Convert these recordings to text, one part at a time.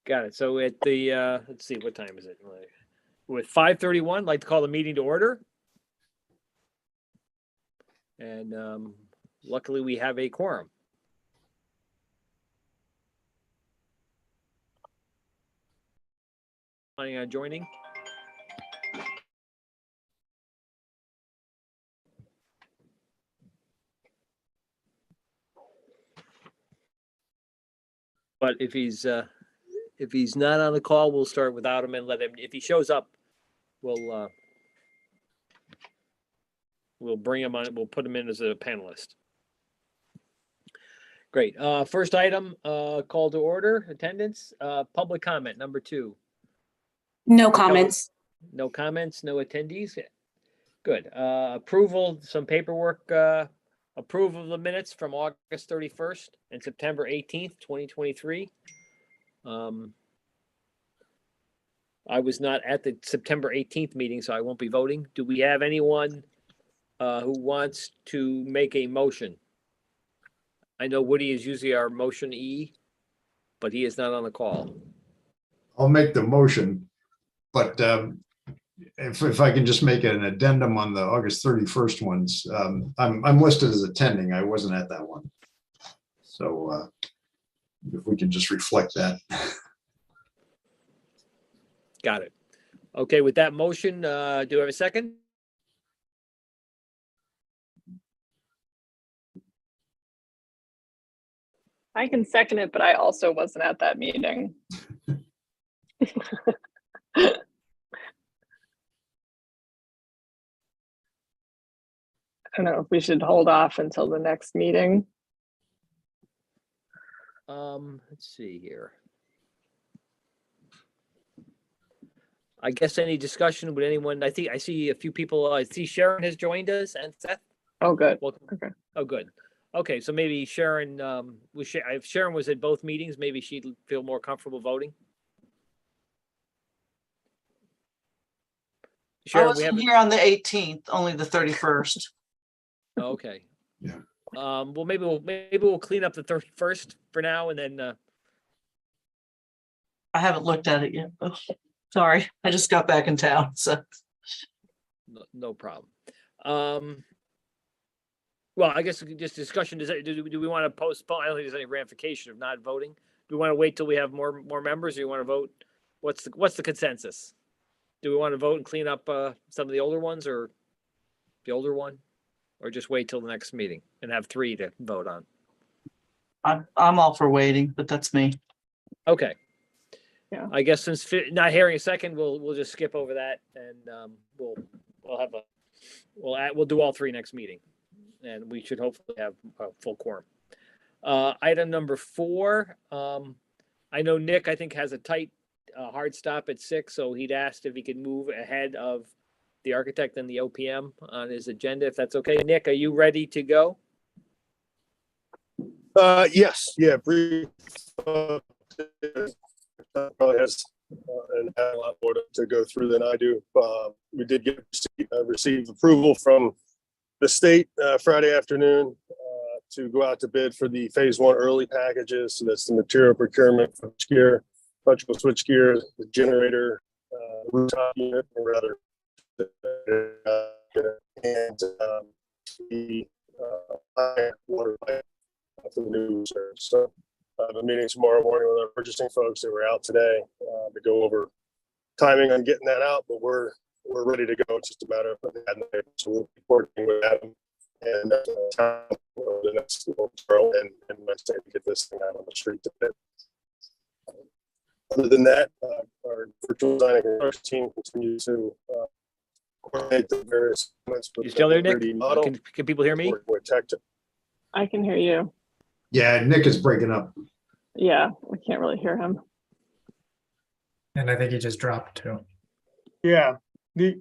Got it. So at the, let's see, what time is it? With 5:31, I'd like to call the meeting to order. And luckily we have a quorum. Planning on joining? But if he's not on the call, we'll start without him and let him, if he shows up, we'll bring him on, we'll put him in as a panelist. Great. First item, call to order, attendance, public comment, number 2. No comments. No comments, no attendees. Good. Approval, some paperwork, approval of the minutes from August 31st and September 18th, 2023. I was not at the September 18th meeting, so I won't be voting. Do we have anyone who wants to make a motion? I know Woody is usually our motion E, but he is not on the call. I'll make the motion, but if I can just make an addendum on the August 31st ones, I'm listed as attending. I wasn't at that one. So if we can just reflect that. Got it. Okay, with that motion, do I have a second? I can second it, but I also wasn't at that meeting. I don't know if we should hold off until the next meeting. Let's see here. I guess any discussion with anyone? I think I see a few people. I see Sharon has joined us and Seth. Oh, good. Welcome. Okay. Oh, good. Okay, so maybe Sharon, if Sharon was at both meetings, maybe she'd feel more comfortable voting. I Sharon, we wasn't haven't. here on the 18th, only the 31st. Okay. Yeah. Well, maybe we'll clean up the 31st for now, and then. I haven't looked at it yet. Oh, sorry, I just got back in town, so. No problem. Well, I guess just discussion, do we want to postpone? I don't think there's any ramification of not voting. Do we want to wait till we have more members, or do you want to vote? What's the consensus? Do we want to vote and clean up some of the older ones, or the older one, or just wait till the next meeting and have 3 to vote on? I'm all for waiting, but that's me. Okay. Yeah. I guess since not hearing a second, we'll just skip over that, and we'll do all 3 next meeting, and we should hopefully have a full quorum. Item number 4. I know Nick, I think, has a tight hard stop at 6, so he'd asked if he could move ahead of the architect and the OPM on his agenda, if that's okay. Nick, are you ready to go? Yes. Yeah. Brief. Probably has a lot more to go through than I do. We did receive approval from the state Friday afternoon to go out to bid for the phase 1 early packages. So that's the material procurement for switchgear, electrical switchgear, the generator, rooftop unit, or rather, and the water pipe for the new reserve. So I have a meeting tomorrow morning with our purchasing folks that were out today to go over timing on getting that out, but we're ready to go. It's just a matter of putting that in there. So we'll be working with Adam and the next tomorrow and Wednesday to get this thing out on the street today. Other than that, our virtual design and construction team continues to coordinate the various elements. You still there, Nick? 3D model. Can people hear me? Working with tech to I can hear you. Yeah, Nick is breaking up. Yeah, we can't really hear him. And I think he just dropped too. Yeah,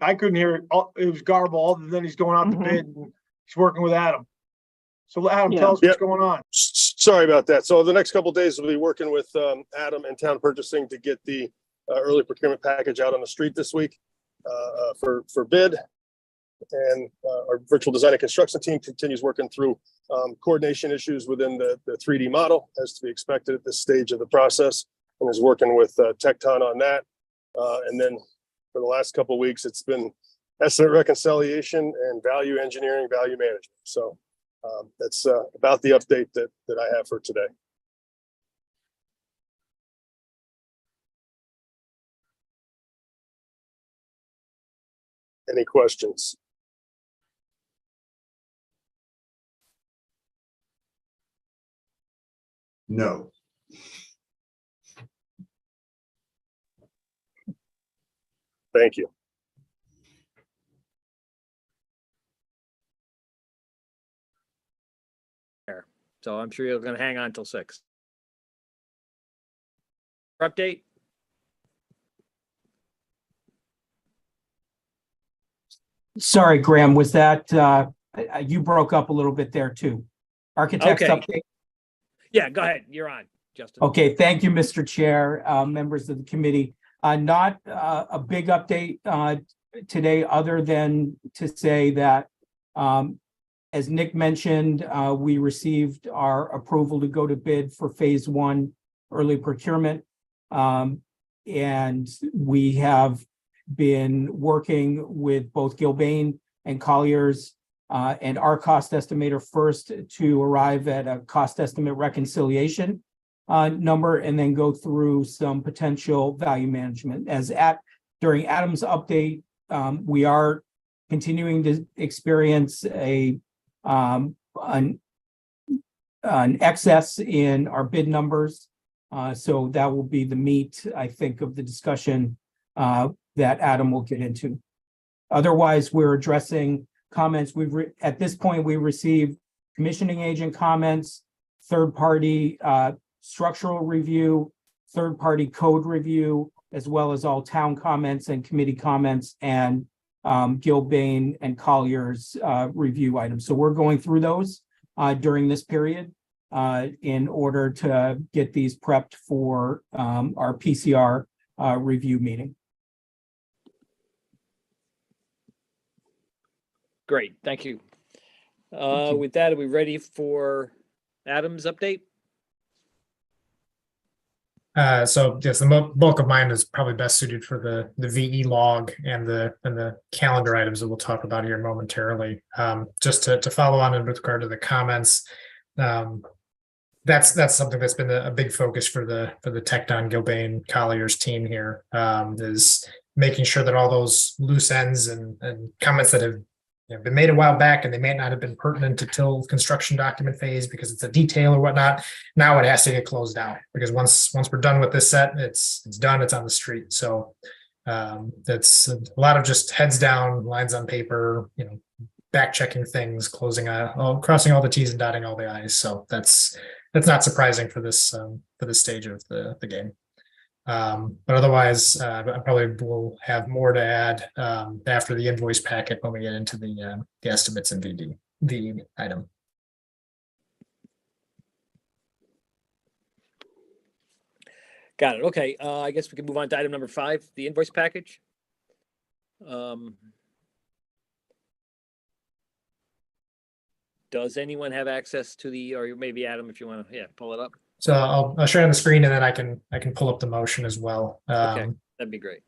I couldn't hear it. It was garble. Other than he's going out to bid and he's working with Adam. So let Adam tell us what's going on. Sorry about that. So the next couple of days, we'll be working with Adam and town purchasing to get the early procurement package out on the street this week for bid. And our virtual design and construction team continues working through coordination issues within the 3D model, as to be expected at this stage of the process. and is working with Tecton on that. And then for the last couple of weeks, it's been estimate reconciliation and value engineering, value management. So that's about the update that I have for today. Any questions? No. Thank you. So I'm sure you're going to hang on till 6. Update? Sorry, Graham, was that, you broke up a little bit there too. Architects Okay. update. Yeah, go ahead. You're on, Justin. Okay, thank you, Mr. Chair, members of the committee. Not a big update today, other than to say that, as Nick mentioned, we received our approval to go to bid for phase 1 early procurement. And we have been working with both Gilbane and Colliers and our cost estimator first to arrive at a cost estimate reconciliation number, and then go through some potential value management. During Adam's update, we are continuing to experience an excess in our bid numbers. So that will be the meat, I think, of the discussion that Adam will get into. Otherwise, we're addressing comments. At this point, we received commissioning agent comments, third-party structural review, third-party code review, as well as all town comments and committee comments, and Gilbane and Colliers review items. So we're going through those during this period in order to get these prepped for our PCR review meeting. Great, thank you. Thank you. With that, are we ready for Adam's update? So yes, the bulk of mine is probably best suited for the VE log and the calendar items that we'll talk about here momentarily. Just to follow on with regard to the comments, that's something that's been a big focus for the Tecton Gilbane Colliers team here, is making sure that all those loose ends and comments that have been made a while back and they may not have been pertinent until construction document phase because it's a detail or whatnot. Now it has to get closed out because once we're done with this set, it's done, it's on the street. So that's a lot of just heads down, lines on paper, back checking things, crossing all the T's and dotting all the I's. So that's not surprising for this stage of the game. But otherwise, I probably will have more to add after the invoice packet when we get into the estimates and VD item. Got it. Okay. I guess we can move on to item number 5, the invoice package. Does anyone have access to or maybe Adam, if you want to, pull it up. So I'll share it on the screen and then I can pull up the motion as well. Okay, that'd be great.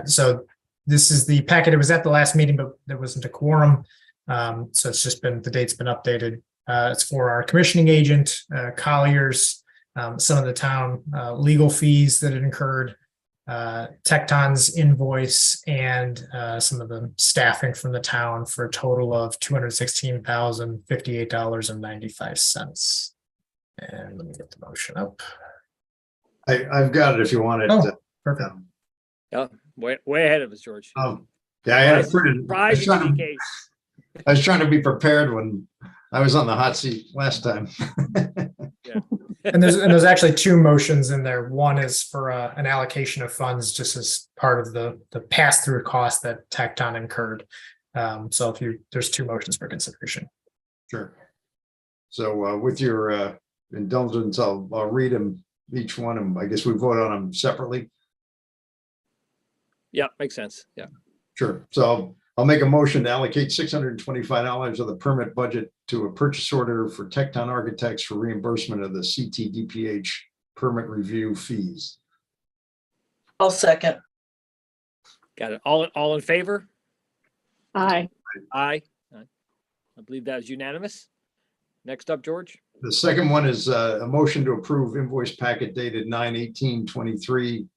So this is the packet. It was at the last meeting, but there wasn't a quorum. So it's just the date's been updated. It's for our commissioning agent, Colliers, some of the town legal fees that it incurred, Tecton's invoice, and some of the staffing from the town for a total of $216,058.95. And let me get the motion up. I've got it if you want it. Oh, perfect. Way ahead of us, George. Yeah, I had it printed. Surprise case. I was trying to be prepared when I was on the hot seat last time. And there's actually 2 motions in there. One is for an allocation of funds just as part of the pass-through cost that Tecton incurred. So there's 2 motions for consideration. Sure. So with your indulgence, I'll read them, each one of them. I guess we vote on them separately. Yeah, makes sense. Yeah. Sure. So I'll make a motion to allocate $625 of the permit budget to a purchase order for Tecton Architects for reimbursement of the CTDPH permit review fees. I'll second. Got it. All in favor? Aye. Aye. I believe that is unanimous. Next up, George. The second one is a motion to approve invoice packet dated 9/18/23,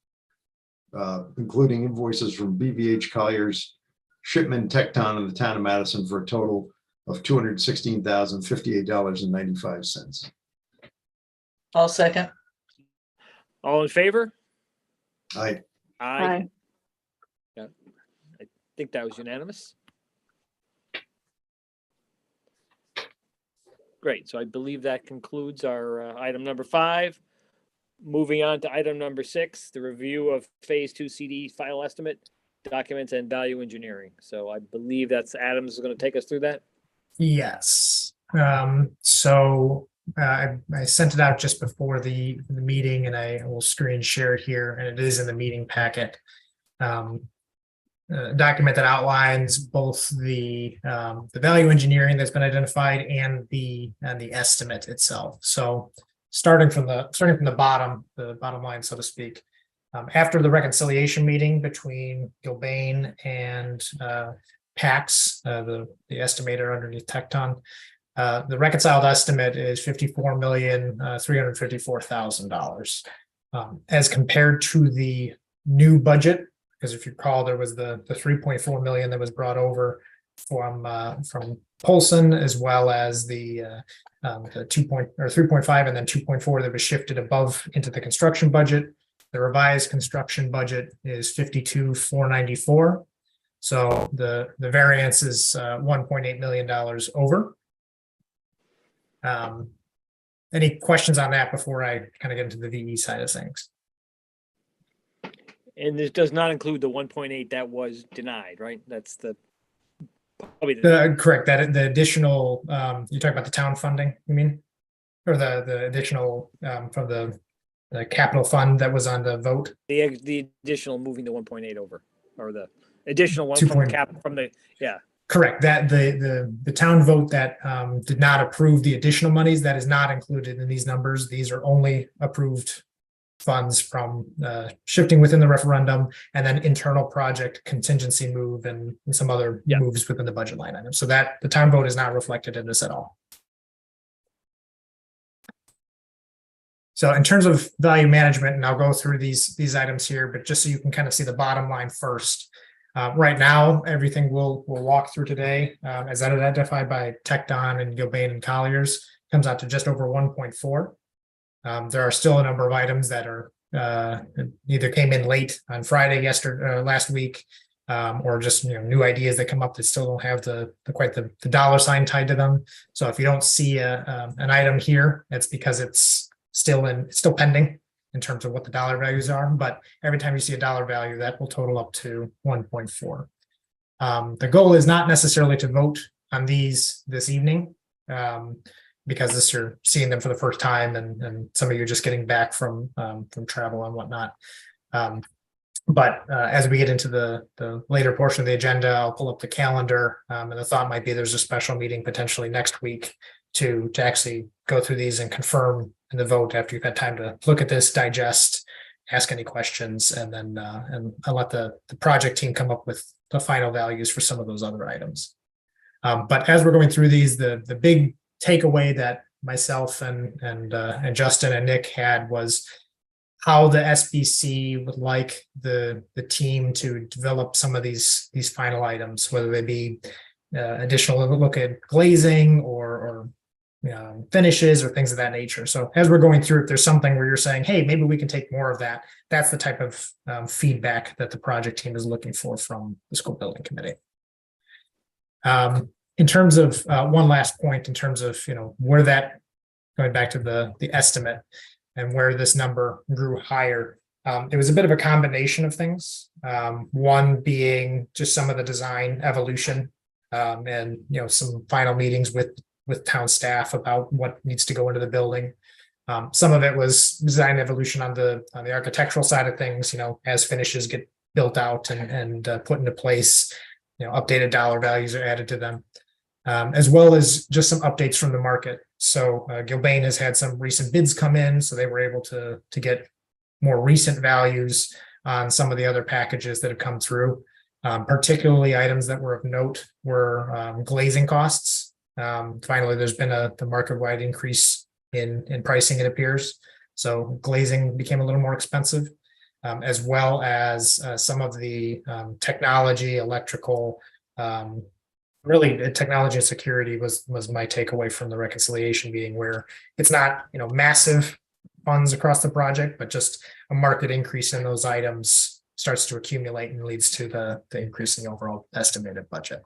including invoices from BVH Colliers, Shipman, Tecton, and the town of Madison for a total of $216,058.95. I'll second. All in favor? Aye. Aye. I think that was unanimous. Great. So I believe that concludes our item number 5. Moving on to item number 6, the review of Phase 2 CD final estimate documents and value engineering. So I believe that's Adams is going to take us through that. Yes. So I sent it out just before the meeting, and I will screen share it here, and it is in the meeting packet. A document that outlines both the value engineering that's been identified and the estimate itself. So starting from the bottom line, so to speak. After the reconciliation meeting between Gilbane and PAX, the estimator underneath Tecton, the reconciled estimate is $54,354,000. As compared to the new budget, because if you recall, there was the 3.4 million that was brought over from Polson, as well as the 3.5 and then 2.4 that was shifted above into the construction budget. The revised construction budget is 52,494. So the variance is $1.8 million over. Any questions on that before I kind of get into the VE side of things? And this does not include the 1.8 that was denied, right? That's probably Correct. That the additional, you talk about the town funding, you mean? Or the additional from the capital fund that was on the vote? the additional moving the 1.8 over, or the additional one 2. from the cap from the, yeah. Correct. That the town vote that did not approve the additional monies, that is not included in these numbers. These are only approved funds from shifting within the referendum, and then internal project contingency move and some other moves within the budget line item. So that the town vote is not reflected in this at all. So in terms of value management, and I'll go through these items here, but just so you can kind of see the bottom line first. Right now, everything we'll walk through today, as identified by Tecton and Gilbane and Colliers, comes out to just over 1.4. There are still a number of items that are either came in late on Friday, last week, or just new ideas that come up that still don't have quite the dollar sign tied to them. So if you don't see an item here, it's because it's still pending in terms of what the dollar values are. But every time you see a dollar value, that will total up to 1.4. The goal is not necessarily to vote on these this evening, because you're seeing them for the first time, and some of you are just getting back from travel and whatnot. But as we get into the later portion of the agenda, I'll pull up the calendar, and the thought might be there's a special meeting potentially next week to actually go through these and confirm in the vote after you've had time to look at this, digest, ask any questions, and then and I'll let the project team come up with the final values for some of those other items. But as we're going through these, the big takeaway that myself and Justin and Nick had was how the SBC would like the team to develop some of these final items, whether they be additional look at glazing or finishes or things of that nature. So as we're going through, if there's something where you're saying, hey, maybe we can take more of that, that's the type of feedback that the project team is looking for from the school building committee. In terms of one last point, in terms of where that, going back to the estimate and where this number grew higher, it was a bit of a combination of things. One being just some of the design evolution, and some final meetings with town staff about what needs to go into the building. Some of it was design evolution on the architectural side of things, as finishes get built out and put into place, updated dollar values are added to them, as well as just some updates from the market. So Gilbane has had some recent bids come in, so they were able to get more recent values on some of the other packages that have come through. Particularly items that were of note were glazing costs. Finally, there's been the market-wide increase in pricing, it appears. So glazing became a little more expensive, as well as some of the technology, electrical, really technology and security was my takeaway from the reconciliation meeting, where it's not, massive funds across the project, but just a market increase in those items starts to accumulate and leads to the increase in the overall estimated budget.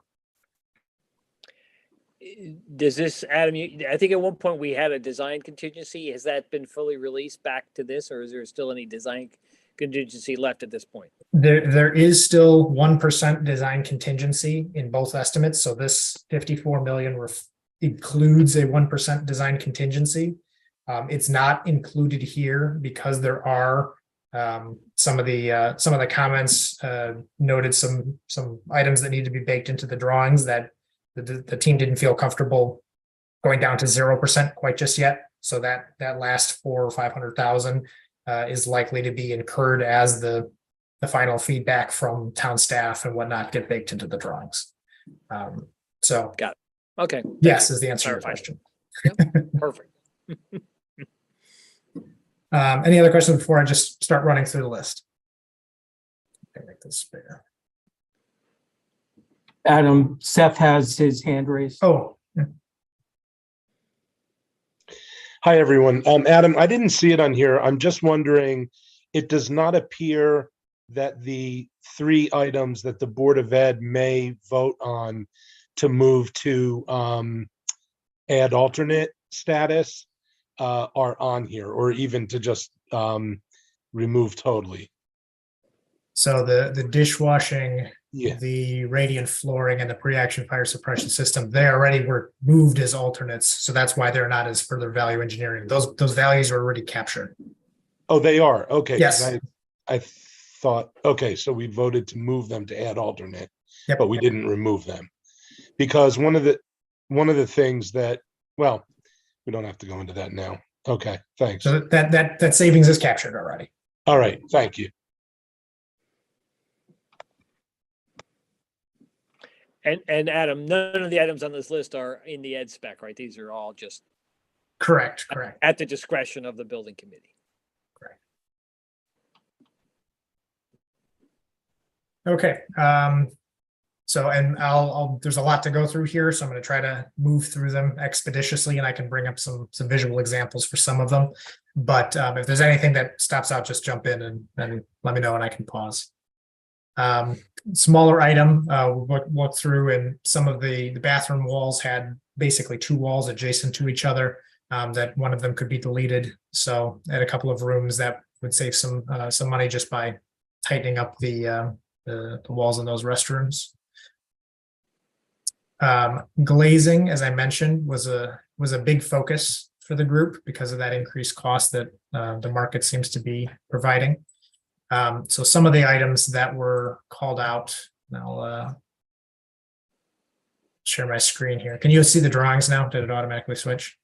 Does this, Adam, I think at one point we had a design contingency. Has that been fully released back to this, or is there still any design contingency left at this point? There is still 1% design contingency in both estimates. So this 54 million includes a 1% design contingency. It's not included here because there are some of the comments noted some items that need to be baked into the drawings that the team didn't feel comfortable going down to 0% quite just yet. So that last 400,000 or 500,000 is likely to be incurred as the final feedback from town staff and whatnot get baked into the drawings. So got it. Okay. Yes, is the answer to your question. Yep. Perfect. Any other questions before I just start running through the list? Okay, make this bigger. Adam, Seth has his hand raised. Oh, Hi, everyone. Adam, I didn't see it on here. I'm just wondering, it does not appear that the 3 items that the Board of Ed may vote on to move to add alternate status are on here, or even to just remove totally. so the dishwashing, Yeah. the radiant flooring, and the pre-action fire suppression system, they already were moved as alternates. So that's why they're not as further value engineering. Those values are already captured. Oh, they are. Okay. 'Cause Yes. I thought, okay, so we voted to move them to add alternate, Yep. but we didn't remove them. Because one of the things that, well, we don't have to go into that now. Okay, thanks. So that savings is captured already. All right, thank you. And Adam, none of the items on this list are in the ed spec, right? These are all just Correct. at the discretion of the building committee. Okay. So, and there's a lot to go through here, so I'm going to try to move through them expeditiously, and I can bring up some visual examples for some of them. But if there's anything that stops out, just jump in and let me know, and I can pause. Smaller item, we'll look through, and some of the bathroom walls had basically 2 walls adjacent to each other, that one of them could be deleted. So at a couple of rooms, that would save some money just by tightening up the walls in those restrooms. Glazing, as I mentioned, was a big focus for the group because of that increased cost that the market seems to be providing. So some of the items that were called out, I'll share my screen here. Can you see the drawings now? Did it automatically switch?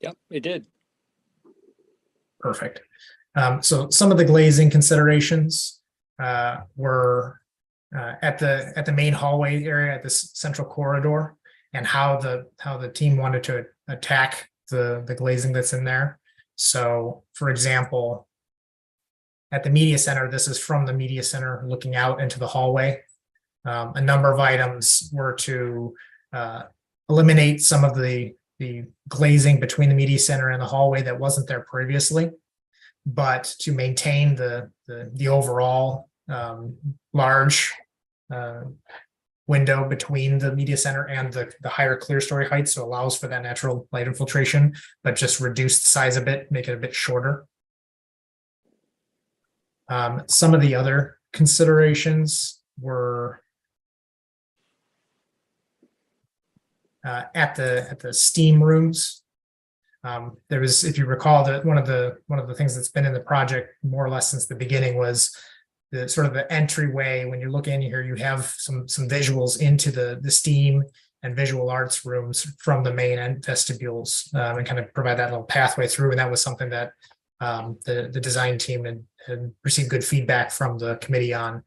Yep, it did. Perfect. So some of the glazing considerations were at the main hallway area at this central corridor, and how the team wanted to attack the glazing that's in there. So, for example, at the media center, this is from the media center looking out into the hallway. A number of items were to eliminate some of the glazing between the media center and the hallway that wasn't there previously, but to maintain the overall large window between the media center and the higher clear story height, so allows for that natural light infiltration, but just reduce the size a bit, make it a bit shorter. Some of the other considerations were at the steam rooms. There was, if you recall, that one of the things that's been in the project more or less since the beginning was the sort of the entryway. When you look in here, you have some visuals into the steam and visual arts rooms from the main and vestibules, and kind of provide that little pathway through. And that was something that the design team had received good feedback from the committee on.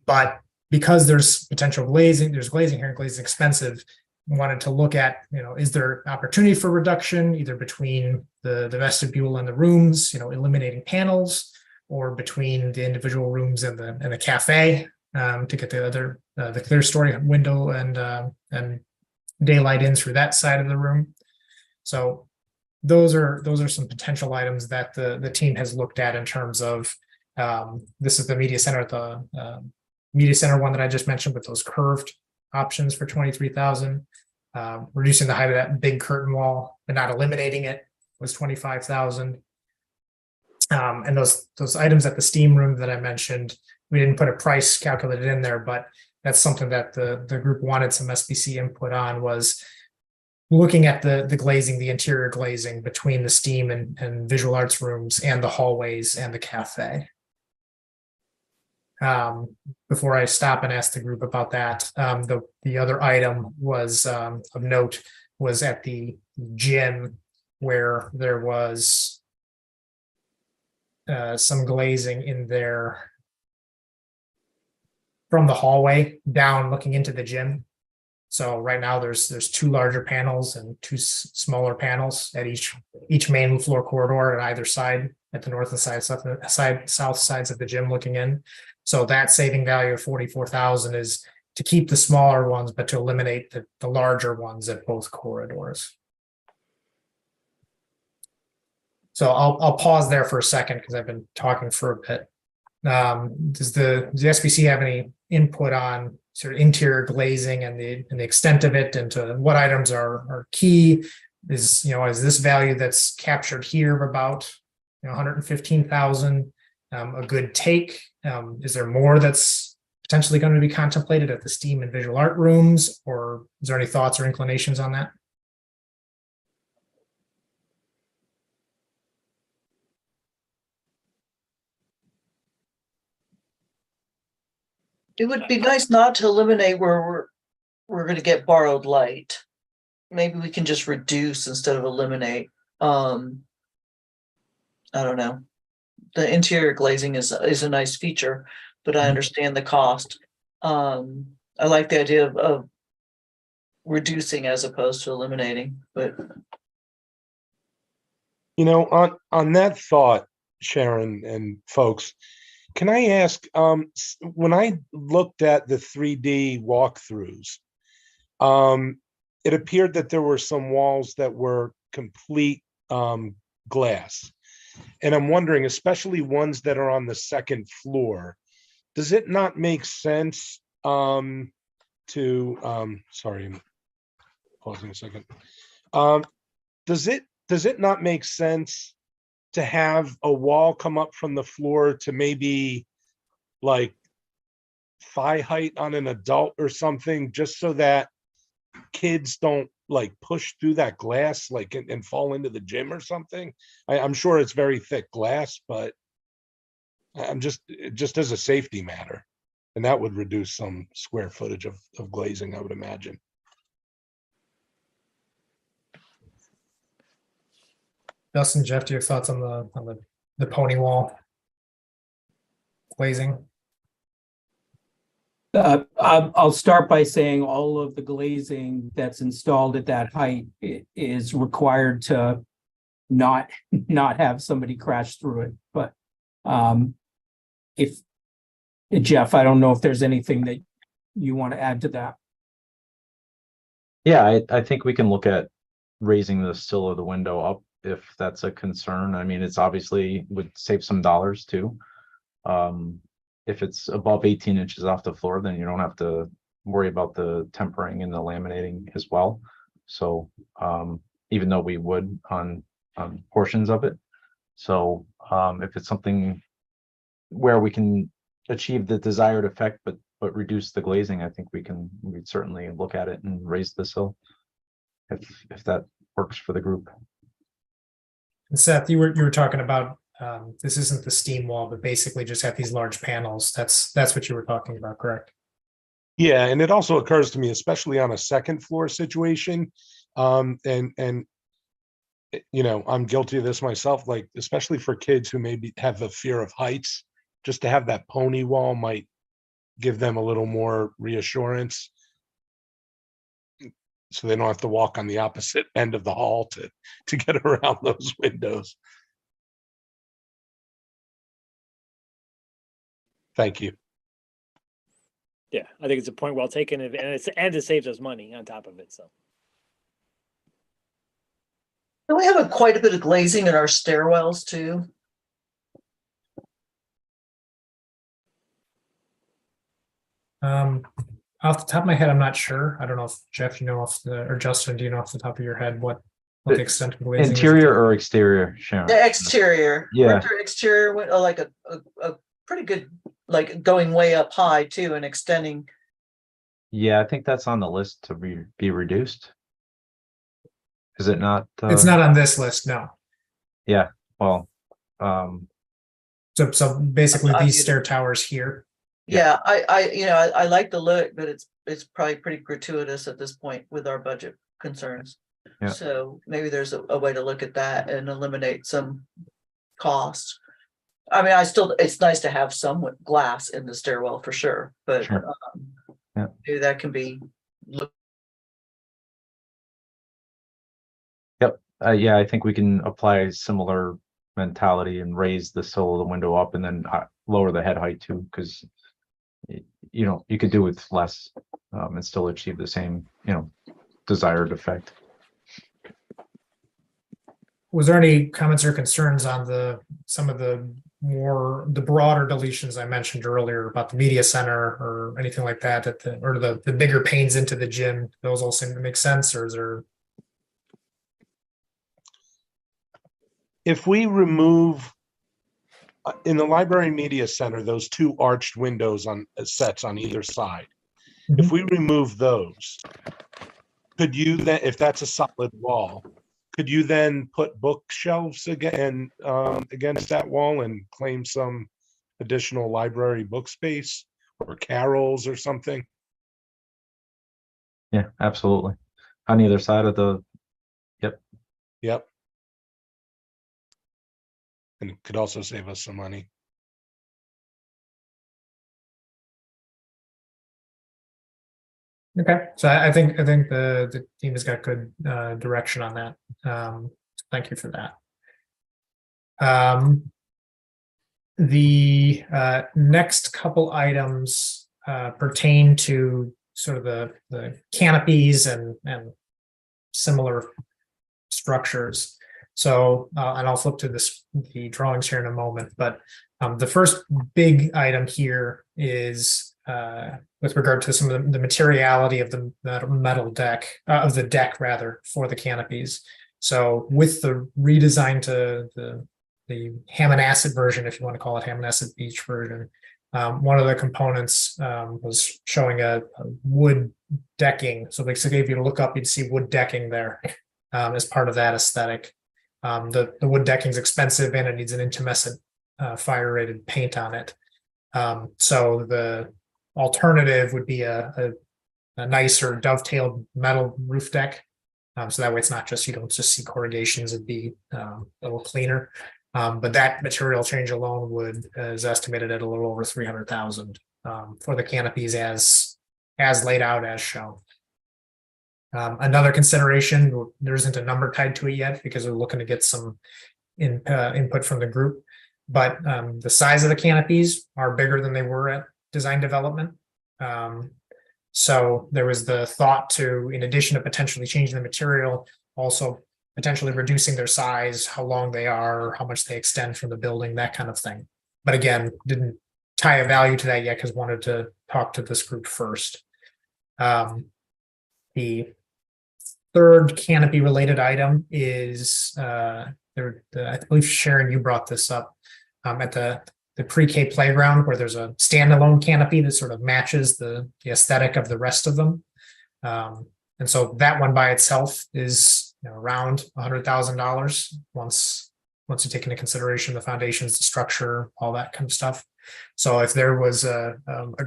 But because there's potential glazing, there's glazing here, and glazing is expensive, wanted to look at, is there opportunity for reduction either between the vestibule and the rooms, eliminating panels, or between the individual rooms and the cafe, to get the clear story window and daylight in through that side of the room. So those are some potential items that the team has looked at in terms of, this is the media center, media center one that I just mentioned with those curved options for 23,000. Reducing the height of that big curtain wall but not eliminating it was 25,000. And those items at the steam room that I mentioned, we didn't put a price calculated in there, but that's something that the group wanted some SBC input on, was looking at the glazing, the interior glazing between the steam and visual arts rooms and the hallways and the cafe. Before I stop and ask the group about that, the other item was of note was at the gym, where there was some glazing in there from the hallway down looking into the gym. So right now there's two larger panels and two smaller panels at each main floor corridor at either side, at the north and south sides of the gym looking in. So that saving value of 44,000 is to keep the smaller ones, but to eliminate the larger ones at both corridors. So I'll pause there for a second because I've been talking for a bit. Does the SBC have any input on sort of interior glazing and the extent of it, and to what items are key? Is this value that's captured here of about 115,000 a good take? Is there more that's potentially going to be contemplated at the STEAM and visual art rooms, or is there any thoughts or inclinations on that? It would be nice not to eliminate where we're going to get borrowed light. Maybe we can just reduce instead of eliminate. I don't know. The interior glazing is a nice feature, but I understand the cost. I like the idea of reducing as opposed to eliminating, but on that thought, Sharon and folks, can I ask, when I looked at the 3D walkthroughs, it appeared that there were some walls that were complete glass. And I'm wondering, especially ones that are on the second floor, does it not make sense sorry, I'm pausing a second. Does it not make sense to have a wall come up from the floor to maybe like thigh height on an adult or something, just so that kids don't like push through that glass and fall into the gym or something? I'm sure it's very thick glass, but I'm just as a safety matter, and that would reduce some square footage of glazing, I would imagine. Dustin, Jeff, do you have thoughts on the pony wall glazing? I'll start by saying all of the glazing that's installed at that height is required to not have somebody crash through it. But if Jeff, I don't know if there's anything that you want to add to that. Yeah, I think we can look at raising the sill of the window up if that's a concern. I mean, it's obviously would save some dollars too. If it's above 18 inches off the floor, then you don't have to worry about the tempering and the laminating as well. So even though we would on portions of it. So if it's something where we can achieve the desired effect, but reduce the glazing, I think we'd certainly look at it and raise the sill if that works for the group. And Seth, you were talking about this isn't the steam wall, but basically just have these large panels. That's what you were talking about, correct? Yeah, and it also occurs to me, especially on a second floor situation, and you know, I'm guilty of this myself, like especially for kids who maybe have a fear of heights, just to have that pony wall might give them a little more reassurance. So they don't have to walk on the opposite end of the hall to get around those windows. Thank you. Yeah, I think it's a point well taken, and it saves us money on top of it, so. And we have quite a bit of glazing in our stairwells too. Off the top of my head, I'm not sure. I don't know if Jeff, you know or Justin, do you know off the top of your head what the extent of glazing is? Interior or exterior, Sharon? The exterior. Yeah. Winter exterior went like a pretty good, like going way up high too and extending. Yeah, I think that's on the list to be reduced. Is it not? It's not on this list, no. Yeah, well, So basically I- these stair towers here. Yeah, I like the look, but it's probably pretty gratuitous at this point with our budget concerns. Yeah. So maybe there's a way to look at that and eliminate some costs. I mean, it's nice to have some glass in the stairwell for sure, but Sure. Yeah. maybe that can be looked. Yeah, I think we can apply a similar mentality and raise the sill of the window up and then lower the head height too, because you know, you could do with less and still achieve the same, you know, desired effect. Was there any comments or concerns on some of the broader deletions I mentioned earlier about the media center or anything like that, or the bigger panes into the gym? Those all seem to make sense, or is there? If we remove in the library media center, those two arched windows on sets on either side, if we remove those, could you then, if that's a solid wall, could you then put bookshelves again against that wall and claim some additional library book space or carrels or something? Yeah, absolutely. On either side of the, Yep. And it could also save us some money. Okay, so I think the team has got good direction on that. Thank you for that. The next couple items pertain to sort of the canopies and similar structures. So, and I'll flip to the drawings here in a moment, but the first big item here is with regard to some of the materiality of the metal deck, of the deck rather, for the canopies. So with the redesign to the Hammond Acid version, if you want to call it Hammond Acid Beach version, one of the components was showing a wood decking. So basically, if you look up, you'd see wood decking there as part of that aesthetic. The wood decking is expensive and it needs an intumescent fire-rated paint on it. So the alternative would be a nicer dovetailed metal roof deck. So that way it's not just, you don't just see corrugations, it'd be a little cleaner. But that material change alone is estimated at a little over 300,000 for the canopies as laid out, as shown. Another consideration, there isn't a number tied to it yet because we're looking to get some input from the group, but the size of the canopies are bigger than they were at design development. So there was the thought to, in addition to potentially changing the material, also potentially reducing their size, how long they are, how much they extend from the building, that kind of thing. But again, didn't tie a value to that yet because wanted to talk to this group first. The third canopy related item is I believe Sharon, you brought this up at the pre-K playground, where there's a standalone canopy that sort of matches the aesthetic of the rest of them. And so that one by itself is around $100,000 once you take into consideration the foundations, the structure, all that kind of stuff. So if there was a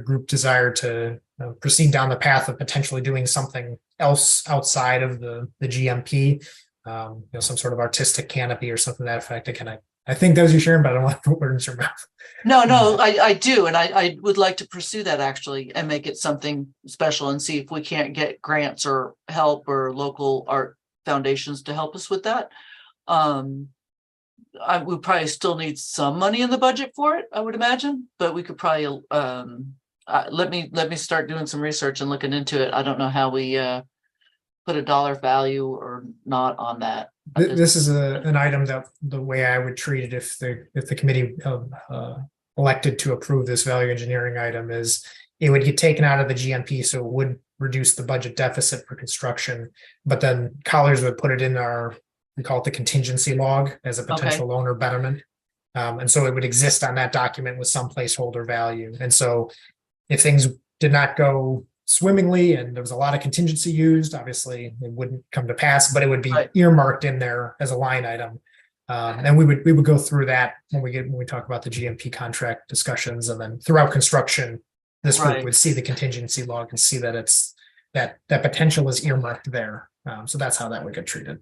group desire to proceed down the path of potentially doing something else outside of the GMP. Some sort of artistic canopy or something to that effect. Again, I think those are Sharon, but I don't want to put words in your mouth. No, I do, and I would like to pursue that actually and make it something special and see if we can't get grants or help or local art foundations to help us with that. We probably still need some money in the budget for it, I would imagine, but we could probably let me start doing some research and looking into it. I don't know how we put a dollar value or not on that. This is an item that the way I would treat it if the committee elected to approve this value engineering item is it would get taken out of the GMP, so it would reduce the budget deficit for construction, but then Colliers would put it in we call it the contingency log as a potential owner betterment. And so it would exist on that document with some placeholder value. And so if things did not go swimmingly and there was a lot of contingency used, obviously it wouldn't come to pass, but it would be earmarked in there as a line item. And we would go through that when we talk about the GMP contract discussions, and then throughout construction, this group would see the contingency log and see that it's that potential is earmarked there. So that's how that would get treated.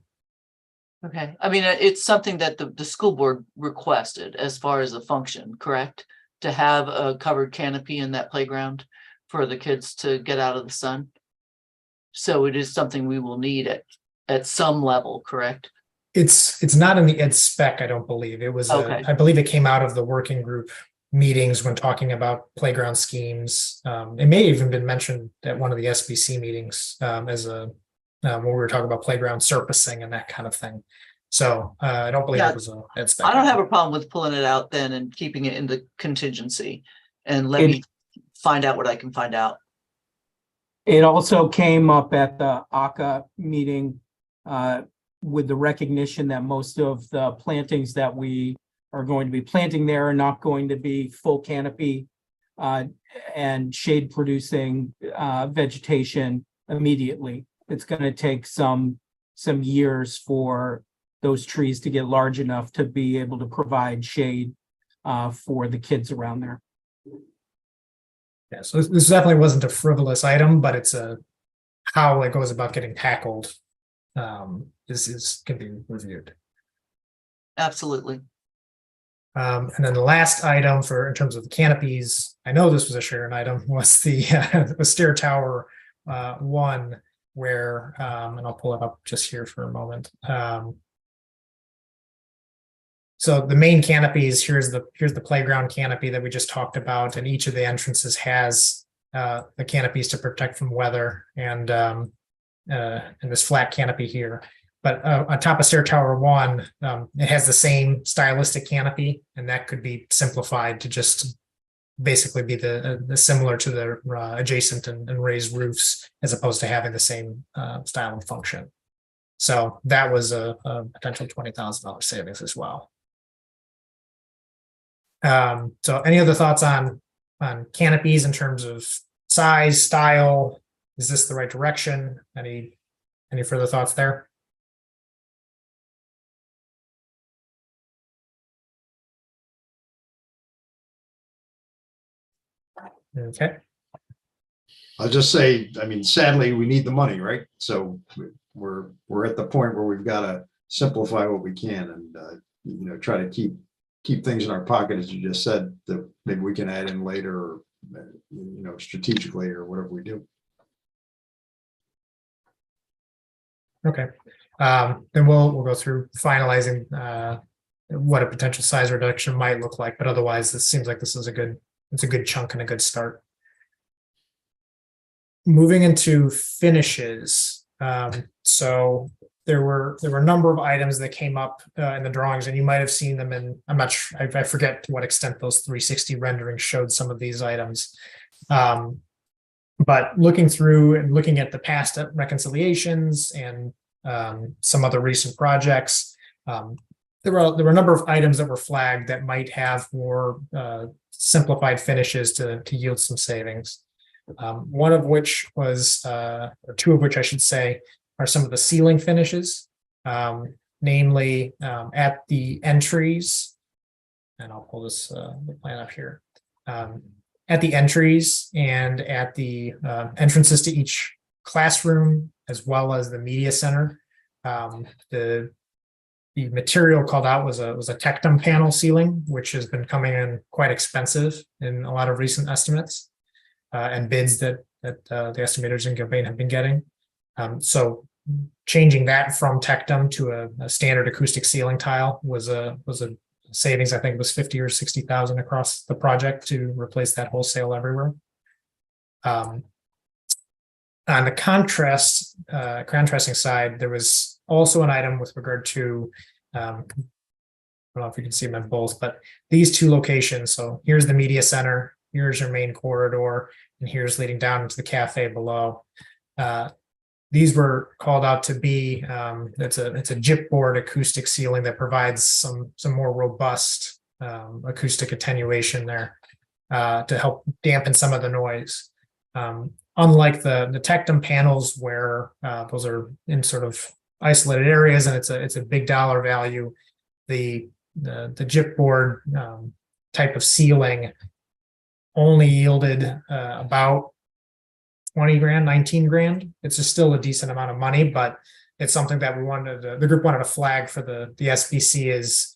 Okay, I mean, it's something that the school board requested as far as a function, correct? To have a covered canopy in that playground for the kids to get out of the sun. So it is something we will need at some level, correct? It's not in the ed spec, I don't believe. It was, I believe it came out of the working group meetings when talking about playground schemes. It may have even been mentioned at one of the SBC meetings when we were talking about playground surfacing and that kind of thing. So I don't believe it was a ed spec. I don't have a problem with pulling it out then and keeping it in the contingency and let me find out what I can find out. It also came up at the ACA meeting with the recognition that most of the plantings that we are going to be planting there are not going to be full canopy and shade producing vegetation immediately. It's going to take some years for those trees to get large enough to be able to provide shade for the kids around there. Yeah, so this definitely wasn't a frivolous item, but it's how it goes about getting tackled can be reviewed. Absolutely. And then the last item in terms of the canopies, I know this was a Sharon item, was the stair tower 1, where and I'll pull it up just here for a moment. So the main canopies, here's the playground canopy that we just talked about, and each of the entrances has the canopies to protect from weather, and this flat canopy here. But on top of stair tower 1, it has the same stylistic canopy, and that could be simplified to just basically be the similar to the adjacent and raised roofs, as opposed to having the same style and function. So that was a potential $20,000 savings as well. So any other thoughts on canopies in terms of size, style? Is this the right direction? Any further thoughts there? Okay. I'll just say, I mean, sadly, we need the money, right? So we're at the point where we've got to simplify what we can and try to keep things in our pocket, as you just said, that maybe we can add in later, or strategically, or whatever we do. Okay. Then we'll go through finalizing what a potential size reduction might look like, but otherwise, this seems like this is a good chunk and a good start. Moving into finishes. So there were a number of items that came up in the drawings, and you might have seen them in, I'm not sure, I forget to what extent those 360 renderings showed some of these items. But looking through and looking at the past reconciliations and some other recent projects, there were a number of items that were flagged that might have more simplified finishes to yield some savings. One of which was, or two of which I should say, are some of the ceiling finishes, namely at the entries. And I'll pull this the plan up here. at the entries and at the entrances to each classroom, as well as the media center. The material called out was a Tectum panel ceiling, which has been coming in quite expensive in a lot of recent estimates and bids that the estimators in Gilbane have been getting. So changing that from Tectum to a standard acoustic ceiling tile was a savings. I think it was 50 or 60,000 across the project to replace that wholesale everywhere. On the contrasting side, there was also an item with regard to, I don't know if you can see them in both, but these two locations. So here's the media center, here's your main corridor, and here's leading down into the cafe below. These were called out to be, it's a gypboard acoustic ceiling that provides some more robust acoustic attenuation there to help dampen some of the noise. Unlike the Tectum panels where those are in sort of isolated areas and it's a big dollar value, the gypboard type of ceiling only yielded about 20 grand, 19 grand. It's just still a decent amount of money, but it's something that the group wanted to flag for the SBC is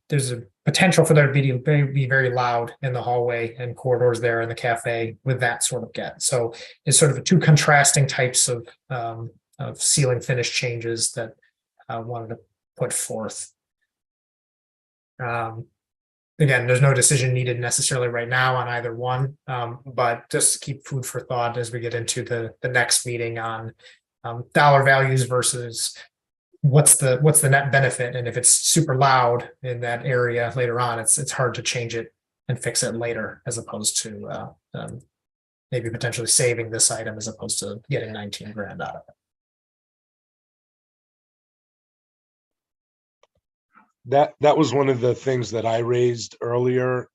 there's a potential for there to be very loud in the hallway and corridors there in the cafe with that sort of get. So it's sort of two contrasting types of ceiling finish changes that I wanted to put forth. Again, there's no decision needed necessarily right now on either one, but just to keep food for thought as we get into the next meeting on dollar values versus what's the net benefit. And if it's super loud in that area later on, it's hard to change it and fix it later, as opposed to maybe potentially saving this item as opposed to getting 19 grand out of it. That was one of the things that I raised earlier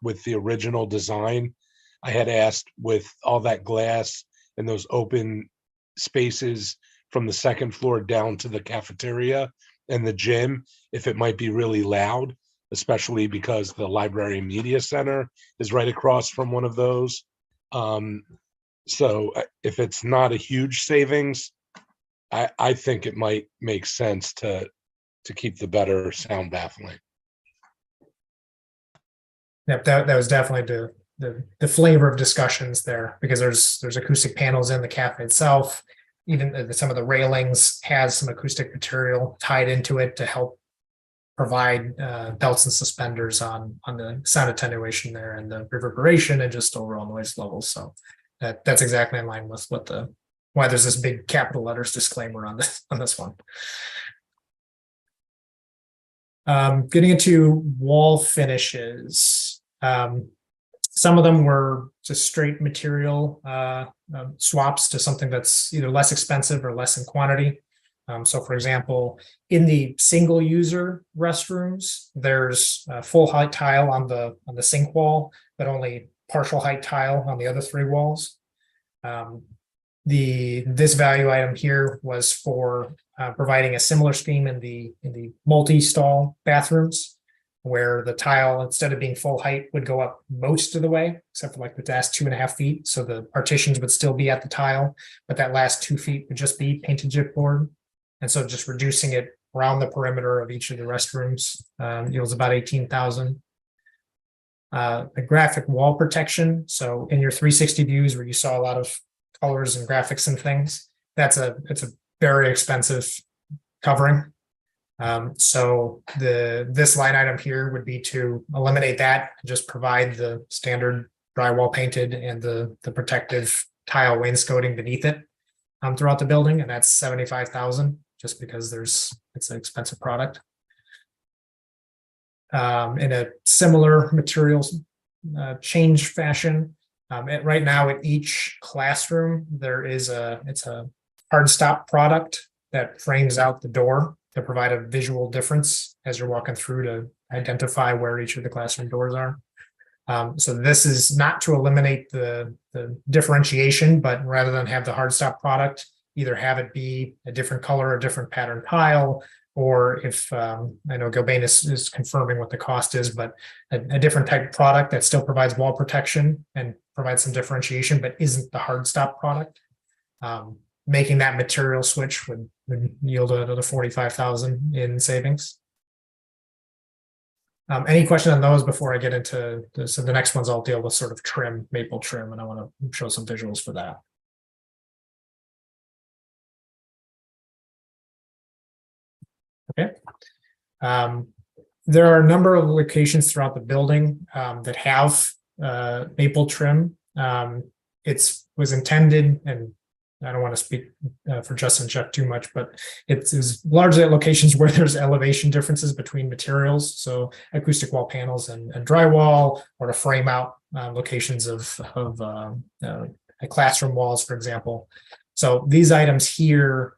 with the original design. I had asked, with all that glass and those open spaces from the second floor down to the cafeteria and the gym, if it might be really loud, especially because the library media center is right across from one of those. So if it's not a huge savings, I think it might make sense to keep the better sound baffling. Yep, that was definitely the flavor of discussions there, because there's acoustic panels in the cafe itself. Even some of the railings has some acoustic material tied into it to help provide belts and suspenders on the sound attenuation there and the reverberation and just overall noise levels. So that's exactly in line with why there's this big capital letters disclaimer on this one. Getting into wall finishes. Some of them were just straight material swaps to something that's either less expensive or less in quantity. So for example, in the single user restrooms, there's a full height tile on the sink wall, but only partial height tile on the other three walls. This value item here was for providing a similar scheme in the multi-stall bathrooms, where the tile, instead of being full height, would go up most of the way, except for like the last 2.5 feet. So the partitions would still be at the tile, but that last 2 feet would just be painted gypboard. And so just reducing it around the perimeter of each of the restrooms yields about 18,000. The graphic wall protection. So in your 360 views where you saw a lot of colors and graphics and things, it's a very expensive covering. So this line item here would be to eliminate that and just provide the standard drywall painted and the protective tile wainscoting beneath it throughout the building, and that's 75,000, just because it's an expensive product. In a similar materials change fashion, right now at each classroom it's a hard stop product that frames out the door to provide a visual difference as you're walking through to identify where each of the classroom doors are. So this is not to eliminate the differentiation, but rather than have the hard stop product, either have it be a different color, a different pattern tile, or if, I know Gilbane is confirming what the cost is, but a different type of product that still provides wall protection and provides some differentiation, but isn't the hard stop product. Making that material switch would yield another 45,000 in savings. Any question on those before I get into this? So the next ones I'll deal with sort of trim, maple trim, and I want to show some visuals for that. Okay. There are a number of locations throughout the building that have maple trim. It was intended, and I don't want to speak for Justin and Jeff too much, but it is largely at locations where there's elevation differences between materials. So acoustic wall panels and drywall, or to frame out locations of classroom walls, for example. So these items here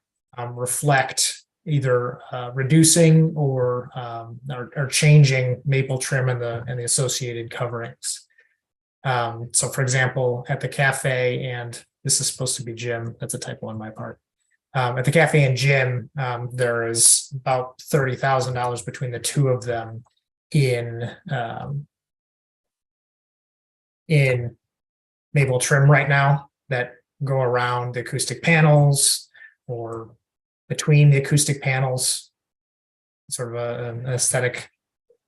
reflect either reducing or changing maple trim and the associated coverings. So for example, at the cafe, and this is supposed to be gym, that's a typo on my part. At the cafe and gym, there is about $30,000 between the two of them in maple trim right now that go around the acoustic panels or between the acoustic panels, sort of an aesthetic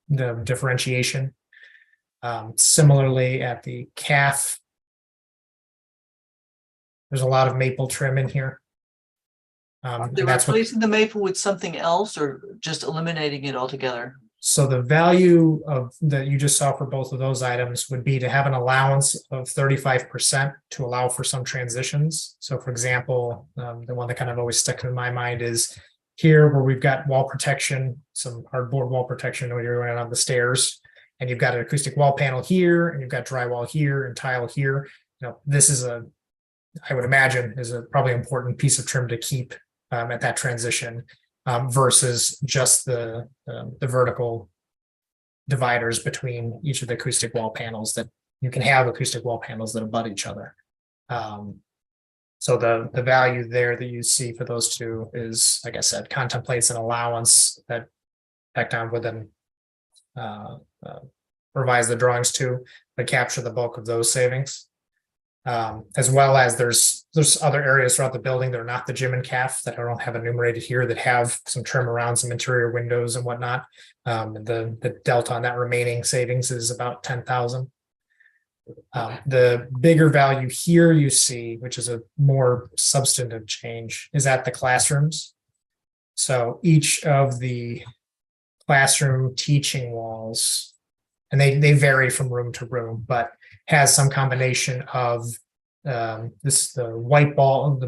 differentiation. Similarly, at the CAF, there's a lot of maple trim in here. They're That's what, replacing the maple with something else or just eliminating it altogether? so the value of that you just saw for both of those items would be to have an allowance of 35% to allow for some transitions. So for example, the one that kind of always stuck in my mind is here where we've got wall protection, some hardboard wall protection when you're going on the stairs, and you've got an acoustic wall panel here, and you've got drywall here and tile here. You know, this is I would imagine is a probably important piece of trim to keep at that transition. Versus just the vertical dividers between each of the acoustic wall panels that you can have acoustic wall panels that abut each other. So the value there that you see for those two is, like I said, contemplates an allowance that Tecton would then revise the drawings to, but capture the bulk of those savings. As well as there's other areas throughout the building that are not the gym and CAF that I don't have enumerated here that have some trim around some interior windows and whatnot. The delta on that remaining savings is about 10,000. The bigger value here you see, which is a more substantive change, is at the classrooms. So each of the classroom teaching walls, and they vary from room to room, but has some combination of the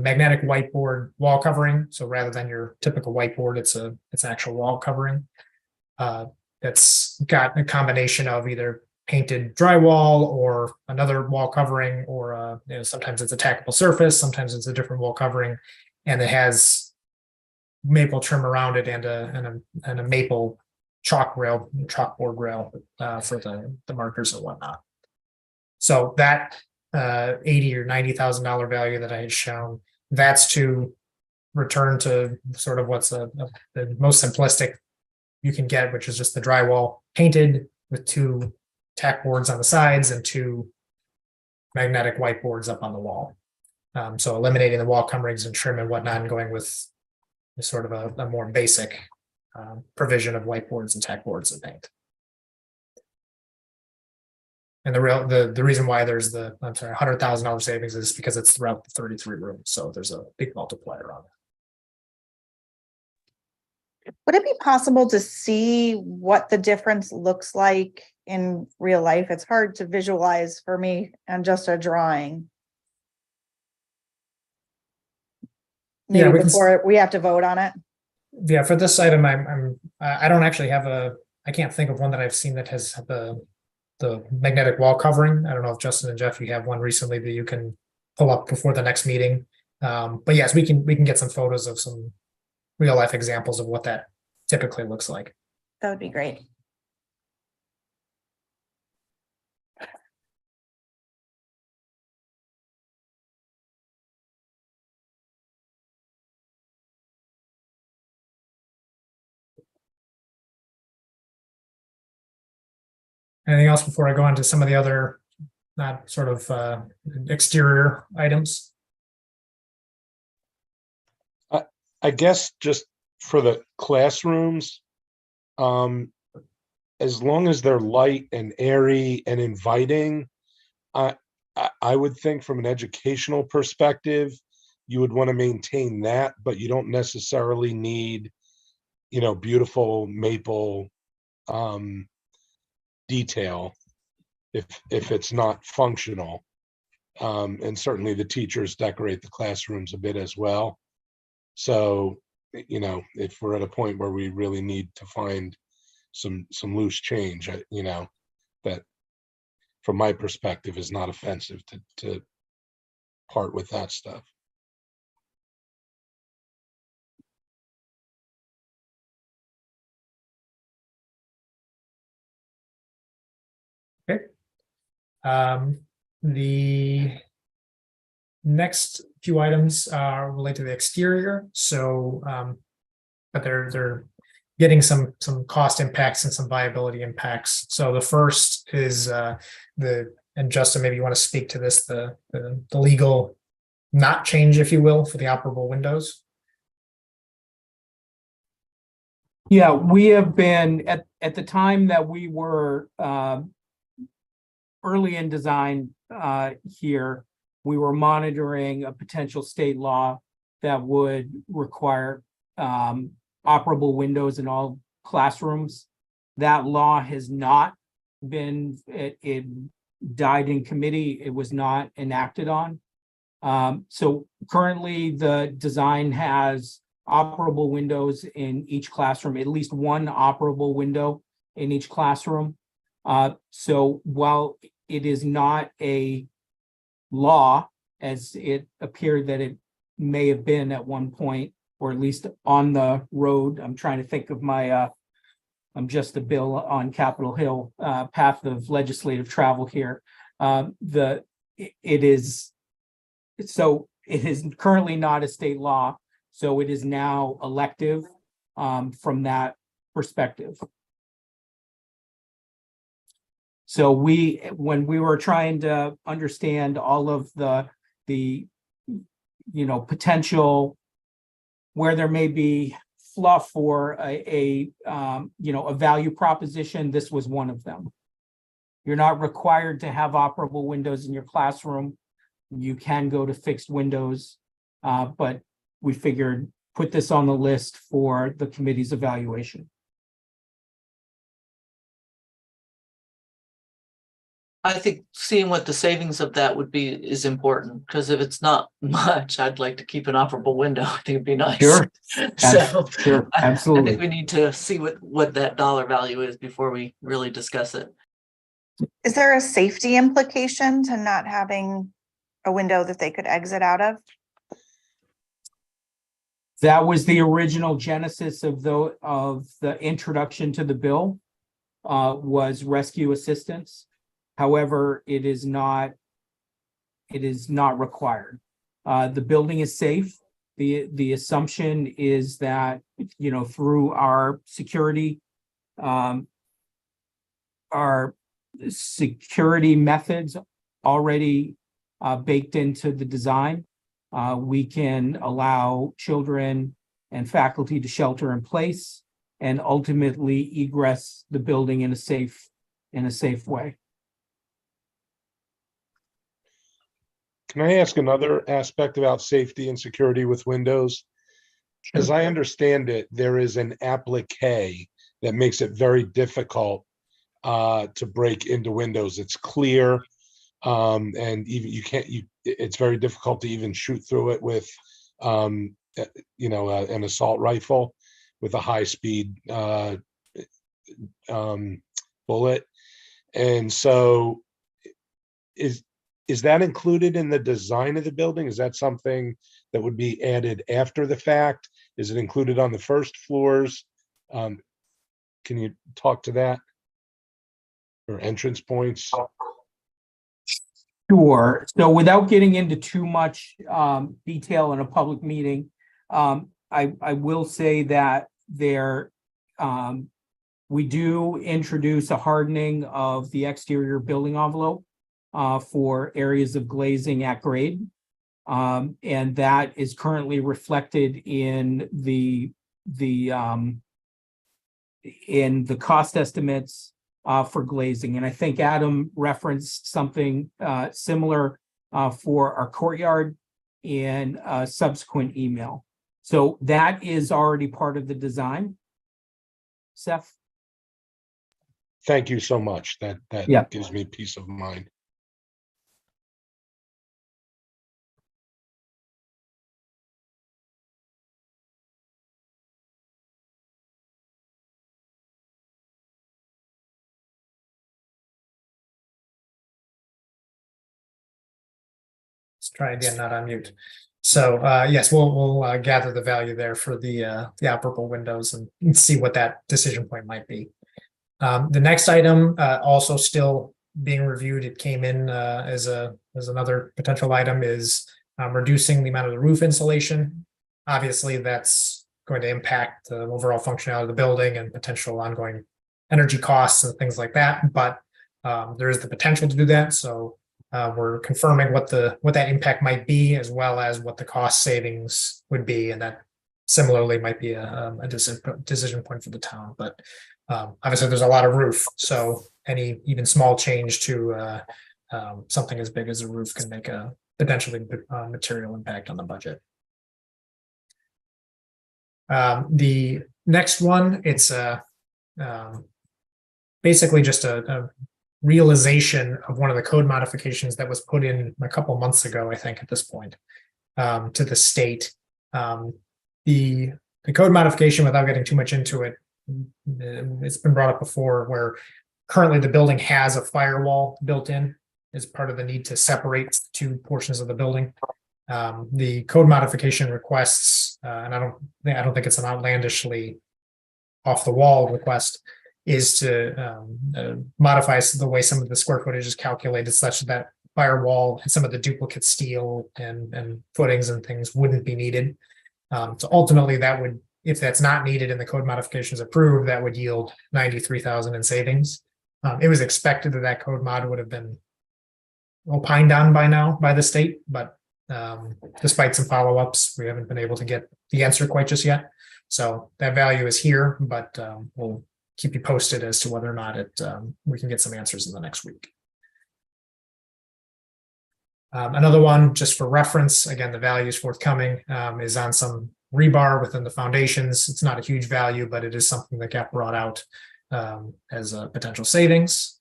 magnetic whiteboard wall covering. So rather than your typical whiteboard, it's an actual wall covering. That's got a combination of either painted drywall or another wall covering, or sometimes it's a tackable surface, sometimes it's a different wall covering, and it has maple trim around it and a maple chalkboard rail for the markers and whatnot. So that $80,000 or $90,000 value that I had shown, that's to return to sort of what's the most simplistic you can get, which is just the drywall painted with two tack boards on the sides and two magnetic whiteboards up on the wall. So eliminating the wall coverings and trim and whatnot, and going with sort of a more basic provision of whiteboards and tack boards and paint. And the reason why there's $100,000 savings is because it's throughout the 33 rooms. So there's a big multiplier on it. Would it be possible to see what the difference looks like in real life? It's hard to visualize for me on just a drawing. Maybe before we have to vote on it. Yeah, for this item, I don't actually have I can't think of one that I've seen that has the magnetic wall covering. I don't know if Justin and Jeff, you have one recently that you can pull up before the next meeting. But yes, we can get some photos of some real life examples of what that typically looks like. That would be great. Anything else before I go on to some of the other, not sort of exterior items? I guess just for the classrooms, as long as they're light and airy and inviting, I would think from an educational perspective, you would want to maintain that, but you don't necessarily need, beautiful maple detail if it's not functional. And certainly the teachers decorate the classrooms a bit as well. So, if we're at a point where we really need to find some loose change, that from my perspective is not offensive to part with that stuff. Okay. The next few items relate to the exterior. So, but they're getting some cost impacts and some viability impacts. So the first is and Justin, maybe you want to speak to this, the legal not change, if you will, for the operable windows. Yeah, we have been at the time that we were early in design here, we were monitoring a potential state law that would require operable windows in all classrooms. That law has not been, it died in committee. It was not enacted on. So currently the design has operable windows in each classroom, at least one operable window in each classroom. So while it is not a law, as it appeared that it may have been at one point, or at least on the road, I'm trying to think of my, I'm just a bill on Capitol Hill, path of legislative travel here. It is currently not a state law, so it is now elective from that perspective. So when we were trying to understand all of the potential where there may be fluff or a value proposition, this was one of them. You're not required to have operable windows in your classroom. You can go to fixed windows, but we figured put this on the list for the committee's evaluation. I think seeing what the savings of that would be is important, because if it's not much, I'd like to keep an operable window. I think it'd be nice. Sure. So Sure, I absolutely. think we need to see what that dollar value is before we really discuss it. Is there a safety implication to not having a window that they could exit out of? That was the original genesis of the introduction to the bill, was rescue assistance. However, it is not required. The building is safe. The assumption is that, through our security methods already baked into the design, we can allow children and faculty to shelter in place and ultimately egress the building in a safe way. Can I ask another aspect about safety and security with windows? As I understand it, there is an applique that makes it very difficult to break into windows. It's clear, and even it's very difficult to even shoot through it with, an assault rifle with a high-speed bullet. And so, is that included in the design of the building? Is that something that would be added after the fact? Is it included on the first floors? Can you talk to that? Or entrance points? Sure. So without getting into too much detail in a public meeting, I will say that there We do introduce a hardening of the exterior building envelope for areas of glazing at grade. And that is currently reflected in the cost estimates for glazing. And I think Adam referenced something similar for our courtyard in a subsequent email. So that is already part of the design. Seth? Thank you so much. That Yeah. gives me peace of mind. Let's try again, not on mute. So yes, we'll gather the value there for the operable windows and see what that decision point might be. The next item also still being reviewed. It came in as another potential item is reducing the amount of the roof insulation. Obviously, that's going to impact the overall functionality of the building and potential ongoing energy costs and things like that. But there is the potential to do that. So we're confirming what that impact might be, as well as what the cost savings would be, and that similarly might be a decision point for the town. But obviously, there's a lot of roof, so any even small change to something as big as a roof can make a potentially material impact on the budget. The next one, it's basically just a realization of one of the code modifications that was put in a couple months ago, I think, at this point, to the state. The code modification, without getting too much into it, it's been brought up before, where currently the building has a firewall built in as part of the need to separate two portions of the building. The code modification requests, and I don't think it's an outlandishly off the wall request, is to modify the way some of the square footage is calculated such that firewall and some of the duplicate steel and footings and things wouldn't be needed. So ultimately, that would, if that's not needed and the code modifications approved, that would yield $93,000 in savings. It was expected that code mod would have been opined on by now by the state, but despite some follow-ups, we haven't been able to get the answer quite just yet. So that value is here, but we'll keep you posted as to whether or not we can get some answers in the next week. Another one, just for reference, again, the value is forthcoming, is on some rebar within the foundations. It's not a huge value, but it is something that got brought out as a potential savings.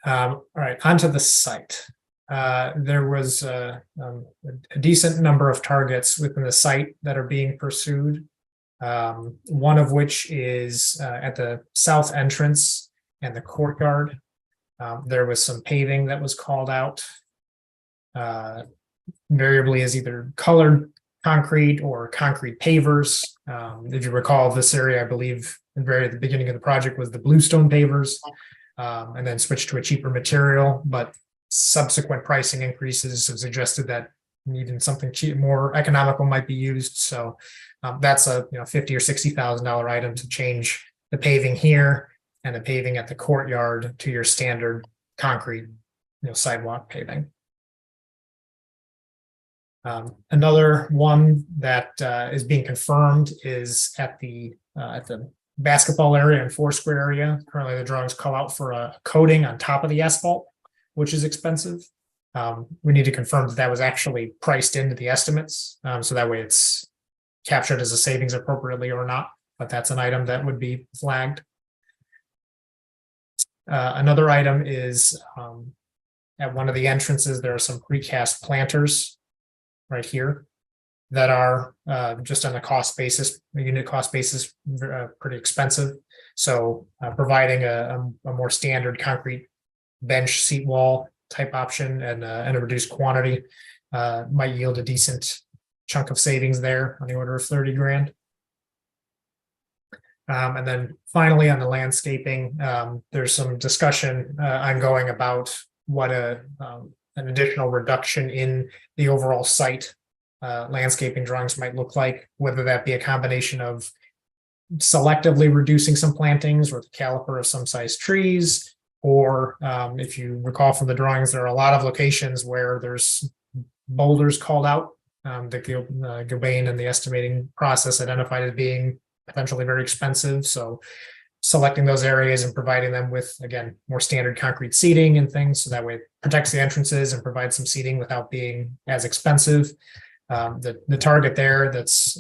All right, onto the site. There was a decent number of targets within the site that are being pursued. One of which is at the south entrance and the courtyard. There was some paving that was called out. Variably as either colored concrete or concrete pavers. If you recall, this area, I believe, at the beginning of the project was the bluestone pavers, and then switched to a cheaper material. But subsequent pricing increases have suggested that even something more economical might be used. So that's a $50,000 or $60,000 item to change the paving here and the paving at the courtyard to your standard concrete sidewalk paving. Another one that is being confirmed is at the basketball area and Foursquare area. Currently, the drawings call out for a coating on top of the asphalt, which is expensive. We need to confirm that was actually priced into the estimates, so that way it's captured as a savings appropriately or not, but that's an item that would be flagged. Another item is at one of the entrances, there are some precast planters right here that are just on a cost basis, a unit cost basis, pretty expensive. So providing a more standard concrete bench seat wall type option and a reduced quantity might yield a decent chunk of savings there on the order of 30 grand. And then finally on the landscaping, there's some discussion ongoing about what an additional reduction in the overall site landscaping drawings might look like, whether that be a combination of selectively reducing some plantings or the caliper of some size trees. Or if you recall from the drawings, there are a lot of locations where there's boulders called out. The Gilbane and the estimating process identified as being potentially very expensive. So selecting those areas and providing them with, again, more standard concrete seating and things, so that way it protects the entrances and provides some seating without being as expensive. The target there that's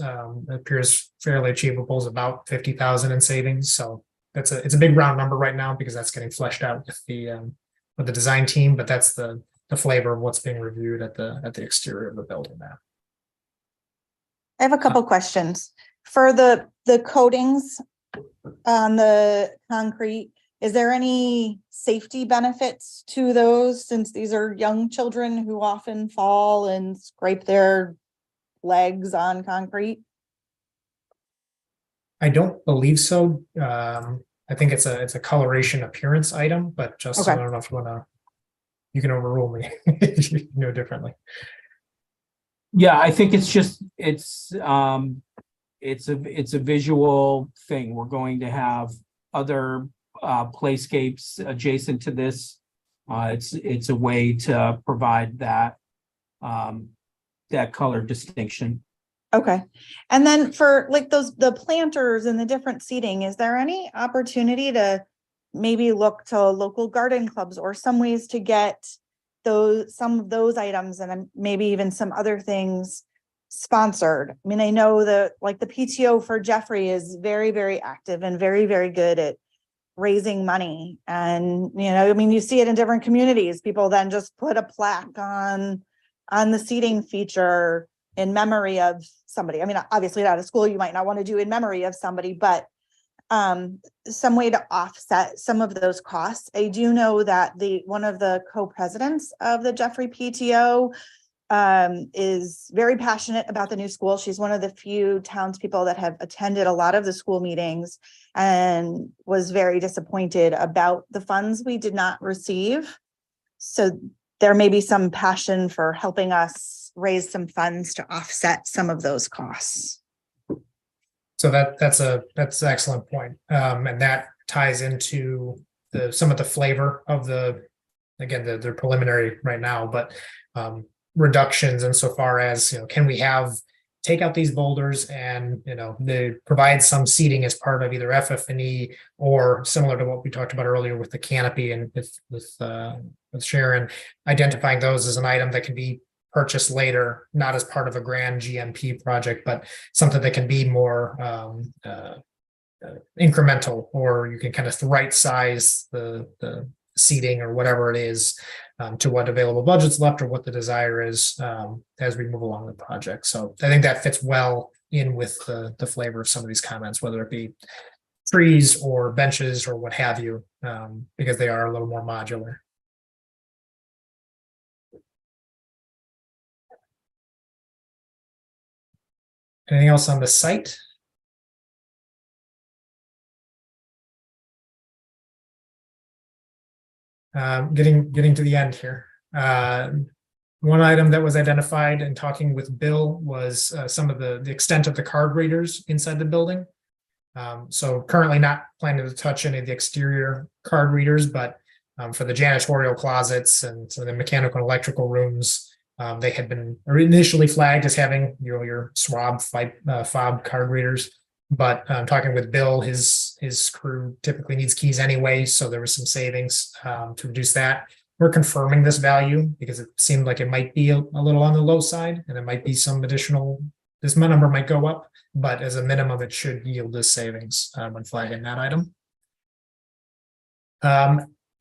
appears fairly achievable is about 50,000 in savings. So it's a big round number right now because that's getting fleshed out with the design team, but that's the flavor of what's being reviewed at the exterior of the building now. I have a couple questions. For the coatings on the concrete, is there any safety benefits to those, since these are young children who often fall and scrape their legs on concrete? I don't believe so. I think it's a coloration appearance item, but Justin, Okay. I don't know if you can overrule me if you know differently. Yeah, I think it's just, it's a visual thing. We're going to have other playscapes adjacent to this. It's a way to provide that color distinction. Okay. And then for like the planters and the different seating, is there any opportunity to maybe look to local garden clubs or some ways to get some of those items and then maybe even some other things sponsored? I mean, I know that like the PTO for Jeffrey is very, very active and very, very good at raising money. And, I mean, you see it in different communities. People then just put a plaque on the seating feature in memory of somebody. I mean, obviously at a school, you might not want to do in memory of somebody, but some way to offset some of those costs. I do know that one of the co-presidents of the Jeffrey PTO is very passionate about the new school. She's one of the few townspeople that have attended a lot of the school meetings and was very disappointed about the funds we did not receive. So there may be some passion for helping us raise some funds to offset some of those costs. So that's an excellent point. And that ties into some of the flavor of they're preliminary right now, but reductions insofar as, can we take out these boulders and, they provide some seating as part of either FF&E or similar to what we talked about earlier with the canopy and with Sharon, identifying those as an item that can be purchased later, not as part of a grand GMP project, but something that can be more incremental, or you can kind of right size the seating or whatever it is to what available budget's left or what the desire is as we move along the project. So I think that fits well in with the flavor of some of these comments, whether it be trees or benches or what have you, because they are a little more modular. Anything else on the site? Getting to the end here. One item that was identified in talking with Bill was some of the extent of the card readers inside the building. So currently not planning to touch any of the exterior card readers, but for the janitorial closets and some of the mechanical and electrical rooms, they had been initially flagged as having your swab fob card readers. But talking with Bill, his crew typically needs keys anyway, so there was some savings to reduce that. We're confirming this value because it seemed like it might be a little on the low side, and it might be some additional. This number might go up, but as a minimum, it should yield this savings when flagging that item.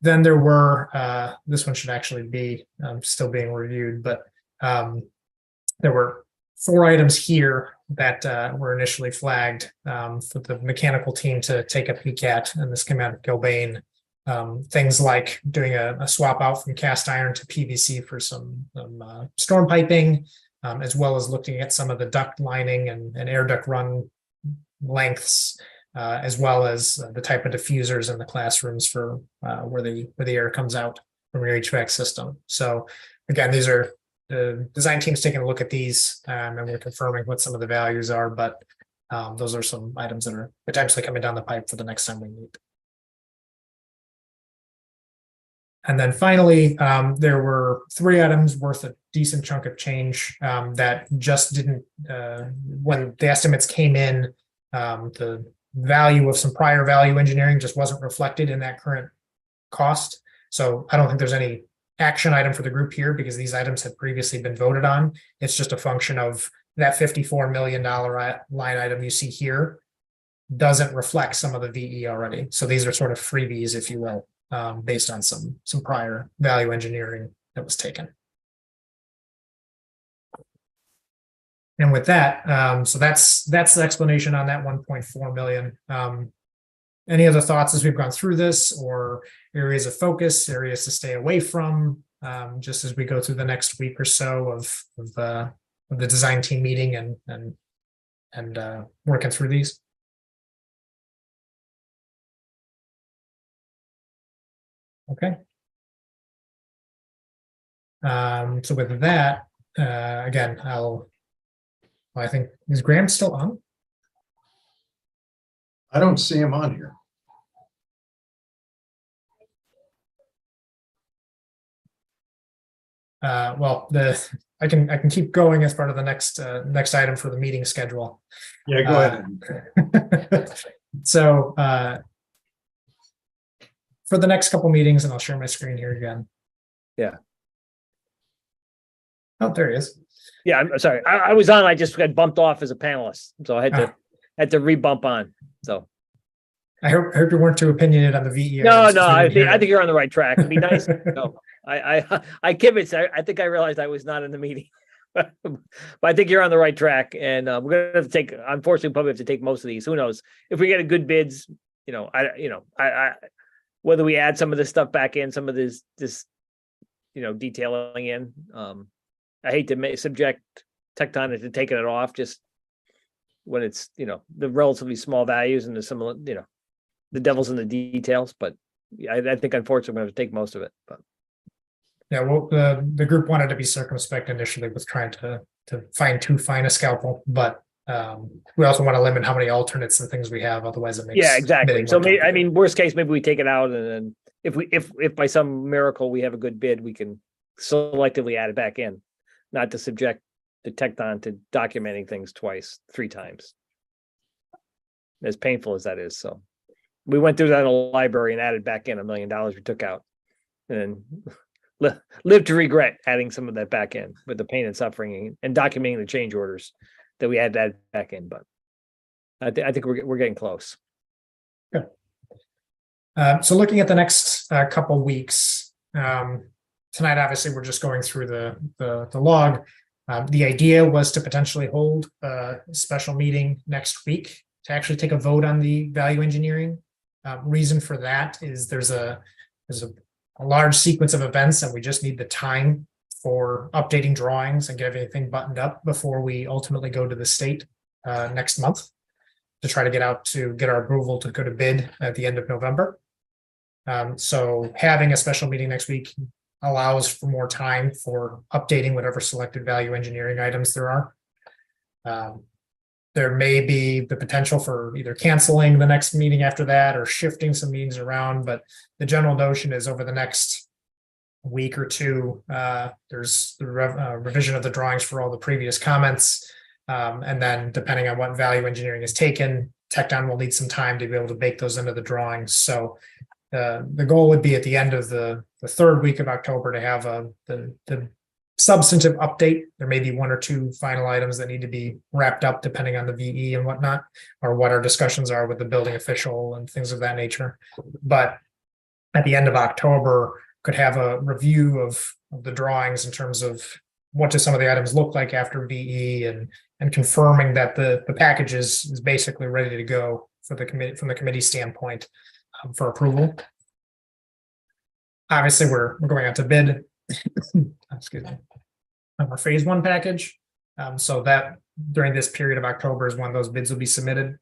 Then there were this one should actually be still being reviewed, but there were 4 items here that were initially flagged for the mechanical team to take a peek at, and this came out of Gilbane. Things like doing a swap out from cast iron to PVC for some storm piping, as well as looking at some of the duct lining and air duct run lengths, as well as the type of diffusers in the classrooms for where the air comes out from your HVAC system. So again, these are the design team's taking a look at these, and we're confirming what some of the values are, but Those are some items that are potentially coming down the pipe for the next time we meet. And then finally, there were 3 items worth a decent chunk of change that just didn't, when the estimates came in, the value of some prior value engineering just wasn't reflected in that current cost. So I don't think there's any action item for the group here because these items had previously been voted on. It's just a function of that $54 million line item you see here doesn't reflect some of the VE already. So these are sort of freebies, if you will, based on some prior value engineering that was taken. And with that, so that's the explanation on that 1.4 million. Any other thoughts as we've gone through this, or areas of focus, areas to stay away from, just as we go through the next week or so of the design team meeting and working through these? Okay. So with that, again, I think, is Graham still on? I don't see him on here. Well, I can keep going as part of the next item for the meeting schedule. Yeah, go ahead. So for the next couple meetings, and I'll share my screen here again. Yeah. Oh, there he is. Yeah, I'm sorry. I was on, I just got bumped off as a panelist, so I had to re-bump on, so. I hope you weren't too opinionated on the VE. No, items, no, since we I didn't hear think it. you're on the right track. It'd be nice. No, I kibitzed. I think I realized I was not in the meeting. But I think you're on the right track, and we're gonna have to take, unfortunately, probably have to take most of these. Who knows? If we get a good bids, I whether we add some of this stuff back in, some of this detailing in. I hate to subject Tecton into taking it off just when it's, the relatively small values and there's some, the devil's in the details, but I think unfortunately I'm going to take most of it, but. Yeah, well, the group wanted to be circumspect initially with trying to find too fine a scalpel, but we also want to limit how many alternates and things we have, otherwise it makes. Yeah, exactly. bidding So more maybe, complicated. worst case, maybe we take it out and then if by some miracle we have a good bid, we can selectively add it back in, not to subject the Tecton to documenting things 3 times. As painful as that is, so. We went through that in a library and added back in $1 million we took out. And live to regret adding some of that back in with the pain and suffering and documenting the change orders that we had to add back in, but I think we're getting close. So looking at the next couple weeks, tonight, obviously, we're just going through the log. The idea was to potentially hold a special meeting next week to actually take a vote on the value engineering. Reason for that is there's a large sequence of events and we just need the time for updating drawings and get everything buttoned up before we ultimately go to the state next month to try to get our approval to go to bid at the end of November. So having a special meeting next week allows for more time for updating whatever selected value engineering items there are. There may be the potential for either canceling the next meeting after that or shifting some meetings around, but the general notion is over the next week or two, there's the revision of the drawings for all the previous comments. And then depending on what value engineering is taken, Tecton will need some time to be able to bake those into the drawings. So the goal would be at the end of the 3rd week of October to have the substantive update. There may be 1 or 2 final items that need to be wrapped up depending on the VE and whatnot, or what our discussions are with the building official and things of that nature. But at the end of October, could have a review of the drawings in terms of what do some of the items look like after VE and confirming that the package is basically ready to go for the committee from the committee standpoint for approval. Obviously, we're going out to bid. Excuse me. Our phase 1 package. So that during this period of October is when those bids will be submitted.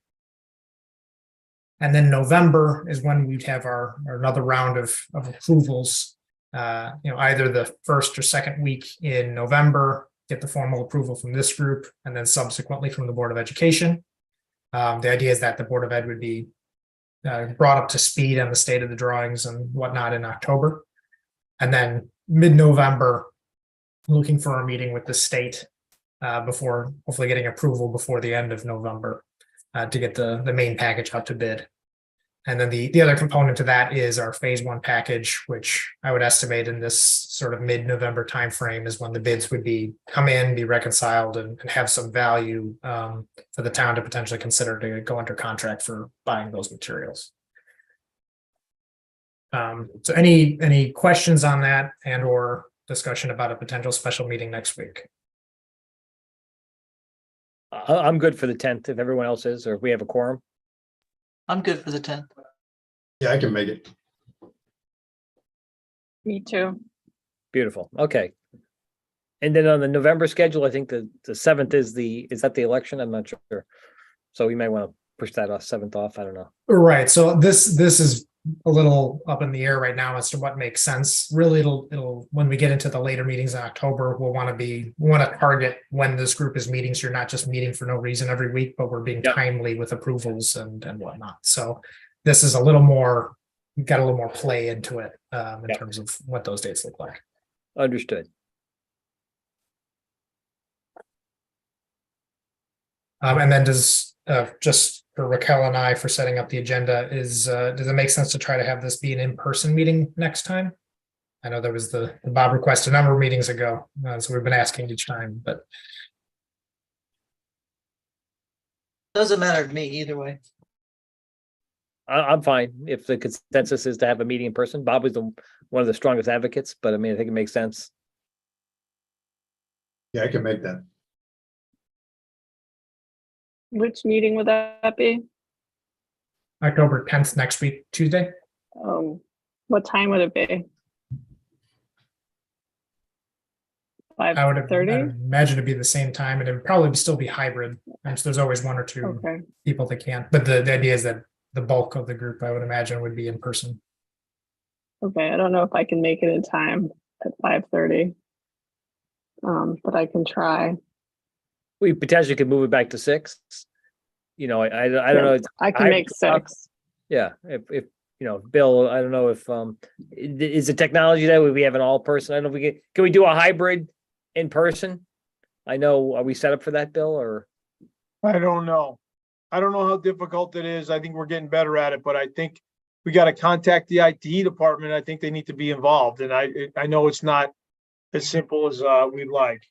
And then November is when we'd have our another round of approvals. Either the 1st or 2nd week in November, get the formal approval from this group, and then subsequently from the Board of Education. The idea is that the Board of Ed would be brought up to speed on the state of the drawings and whatnot in October. And then mid-November, looking for a meeting with the state before hopefully getting approval before the end of November to get the main package out to bid. And then the other component to that is our phase one package, which I would estimate in this sort of mid-November timeframe is when the bids would come in, be reconciled and have some value for the town to potentially consider to go under contract for buying those materials. So any questions on that and or discussion about a potential special meeting next week? I'm good for the 10th if everyone else is, or if we have a quorum. I'm good for the 10th. Yeah, I can make it. Me too. Beautiful. Okay. And then on the November schedule, I think the 7th is that the election? I'm not sure. So we might want to push that 7th off. I don't know. Right. So this is a little up in the air right now as to what makes sense. Really, it'll when we get into the later meetings in October, we want to target when this group is meeting. So you're not just meeting for no reason every week, but we're being timely with approvals and whatnot. So this is a little more, we've got a little more play into it in terms of what those dates look like. Understood. And then does just for Raquel and I for setting up the agenda does it make sense to try to have this be an in-person meeting next time? I know there was the Bob request a number of meetings ago, so we've been asking each time, but Doesn't matter to me either way. I'm fine if the consensus is to have a meeting in person. Bob was one of the strongest advocates, but I mean, I think it makes sense. Yeah, I can make that. Which meeting would that be? October 10th next week, Tuesday. What time would it be? I would 5:30? imagine it'd be the same time, and it would probably still be hybrid. And so there's always one or two Okay, people that can't. But the idea is that the bulk of the group, I would imagine, would be in person. okay. I don't know if I can make it in time at 5:30. But I can try. We potentially could move it back to 6. You know, I don't know. I can make 6. Yeah, if you know, Bill, I don't know if is the technology that we have an all person. I don't know if can we do a hybrid in person? I know, are we set up for that, Bill, or? I don't know. I don't know how difficult it is. I think we're getting better at it, but I think we got to contact the IT department. I think they need to be involved. And I know it's not as simple as we'd like.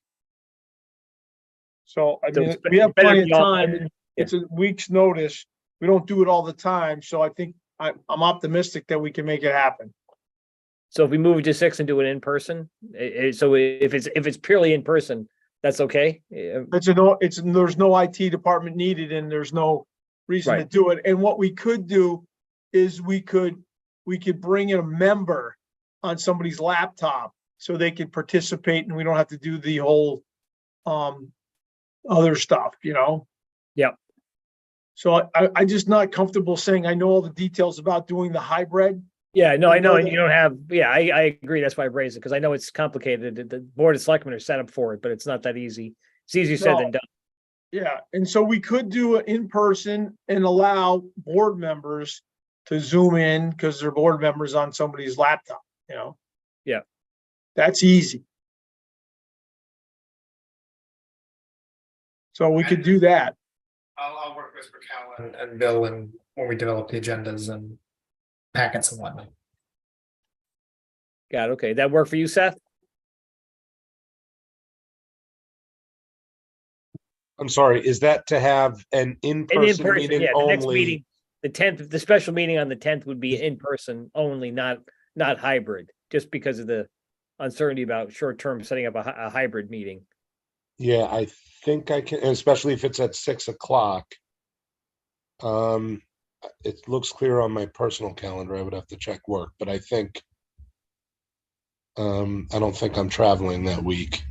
So, I mean, we have plenty of time. It's a week's notice. We don't do it all the time. So I think I'm optimistic that we can make it happen. So if we move it to 6 and do it in person, so if it's purely in person, that's okay? There's no IT department needed and there's no reason to Right. do it. And what we could do is we could bring in a member on somebody's laptop so they could participate and we don't have to do the whole other stuff, you know? Yep. So I just not comfortable saying I know all the details about doing the hybrid. Yeah, no, I know, and that- you don't have, yeah, I agree. That's why I raised it, because I know it's complicated. The Board of Selectmen are set up for it, but it's not that easy. It's easier said than No. done. Yeah, and so we could do it in person and allow board members to zoom in because they're board members on somebody's laptop, you know? Yeah. That's easy. So we could do that. I'll work with Raquel and Bill and when we develop the agendas and packets and whatnot. Got it. Okay. That work for you, Seth? I'm sorry, is that to have an And in-person meeting yeah, the next only? meeting, the 10th, the special meeting on the 10th would be in person only, not hybrid, just because of the uncertainty about short-term setting up a hybrid meeting. Yeah, I think I can, especially if it's at 6 o'clock. It looks clear on my personal calendar. I would have to check work, but I think I don't think I'm traveling that week.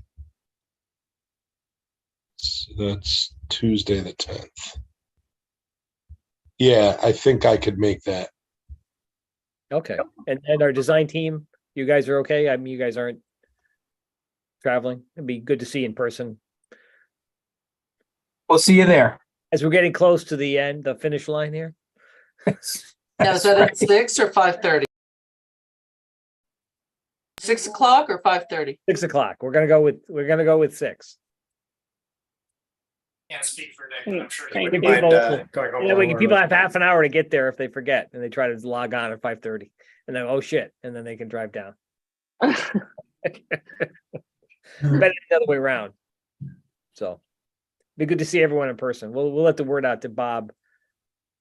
So that's Tuesday the 10th. Yeah, I think I could make that. Okay. And our design team, you guys are okay? I mean, you guys aren't traveling. It'd be good to see in person. We'll see you there. as we're getting close to the end, the finish line here. Now, is that at 6 or 5:30? 6 o'clock or 5:30? 6 o'clock. We're gonna go with 6. Can't speak for Nick, but I'm sure he wouldn't mind, Yeah, people have half an hour to get there if they forget and they try to log on at 5:30 and then, oh shit, and then they can drive down. Better the other way around. So be good to see everyone in person. We'll let the word out to Bob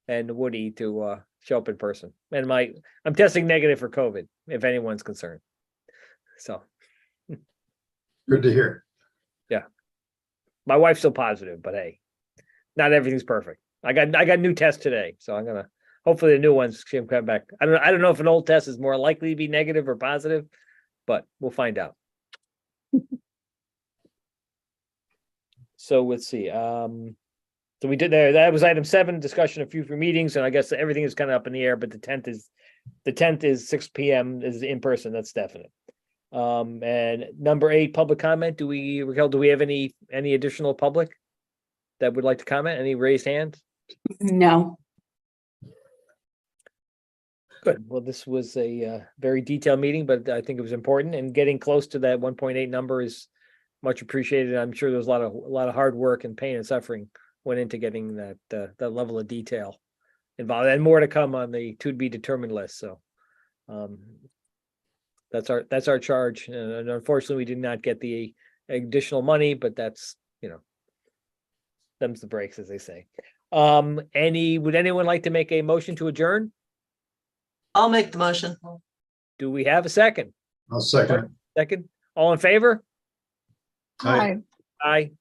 and Woody to show up in person. And I'm testing negative for COVID, if anyone's concerned. So Good to hear. my wife's still positive, but hey, not everything's perfect. I got new tests today, so I'm gonna hopefully the new ones can come back. I don't know if an old test is more likely to be negative or positive, but we'll find out. So let's see. So we did there. That was item 7, discussion of future meetings, and I guess everything is kind of up in the air. But the 10th is 6 p.m. is in person. That's definite. And number 8, public comment. Raquel, do we have any additional public that would like to comment? Any raised hands? No. Good. Well, this was a very detailed meeting, but I think it was important, and getting close to that 1.8 number is much appreciated. I'm sure there's a lot of hard work and pain and suffering went into getting that level of detail involved, and more to come on the to be determined list. So that's our charge. And unfortunately, we did not get the additional money, but that's, them's the breaks, as they say. Would anyone like to make a motion to adjourn? I'll make the motion. Do we have a second? I'll second. Second. All in favor? Aye. Hi. Aye.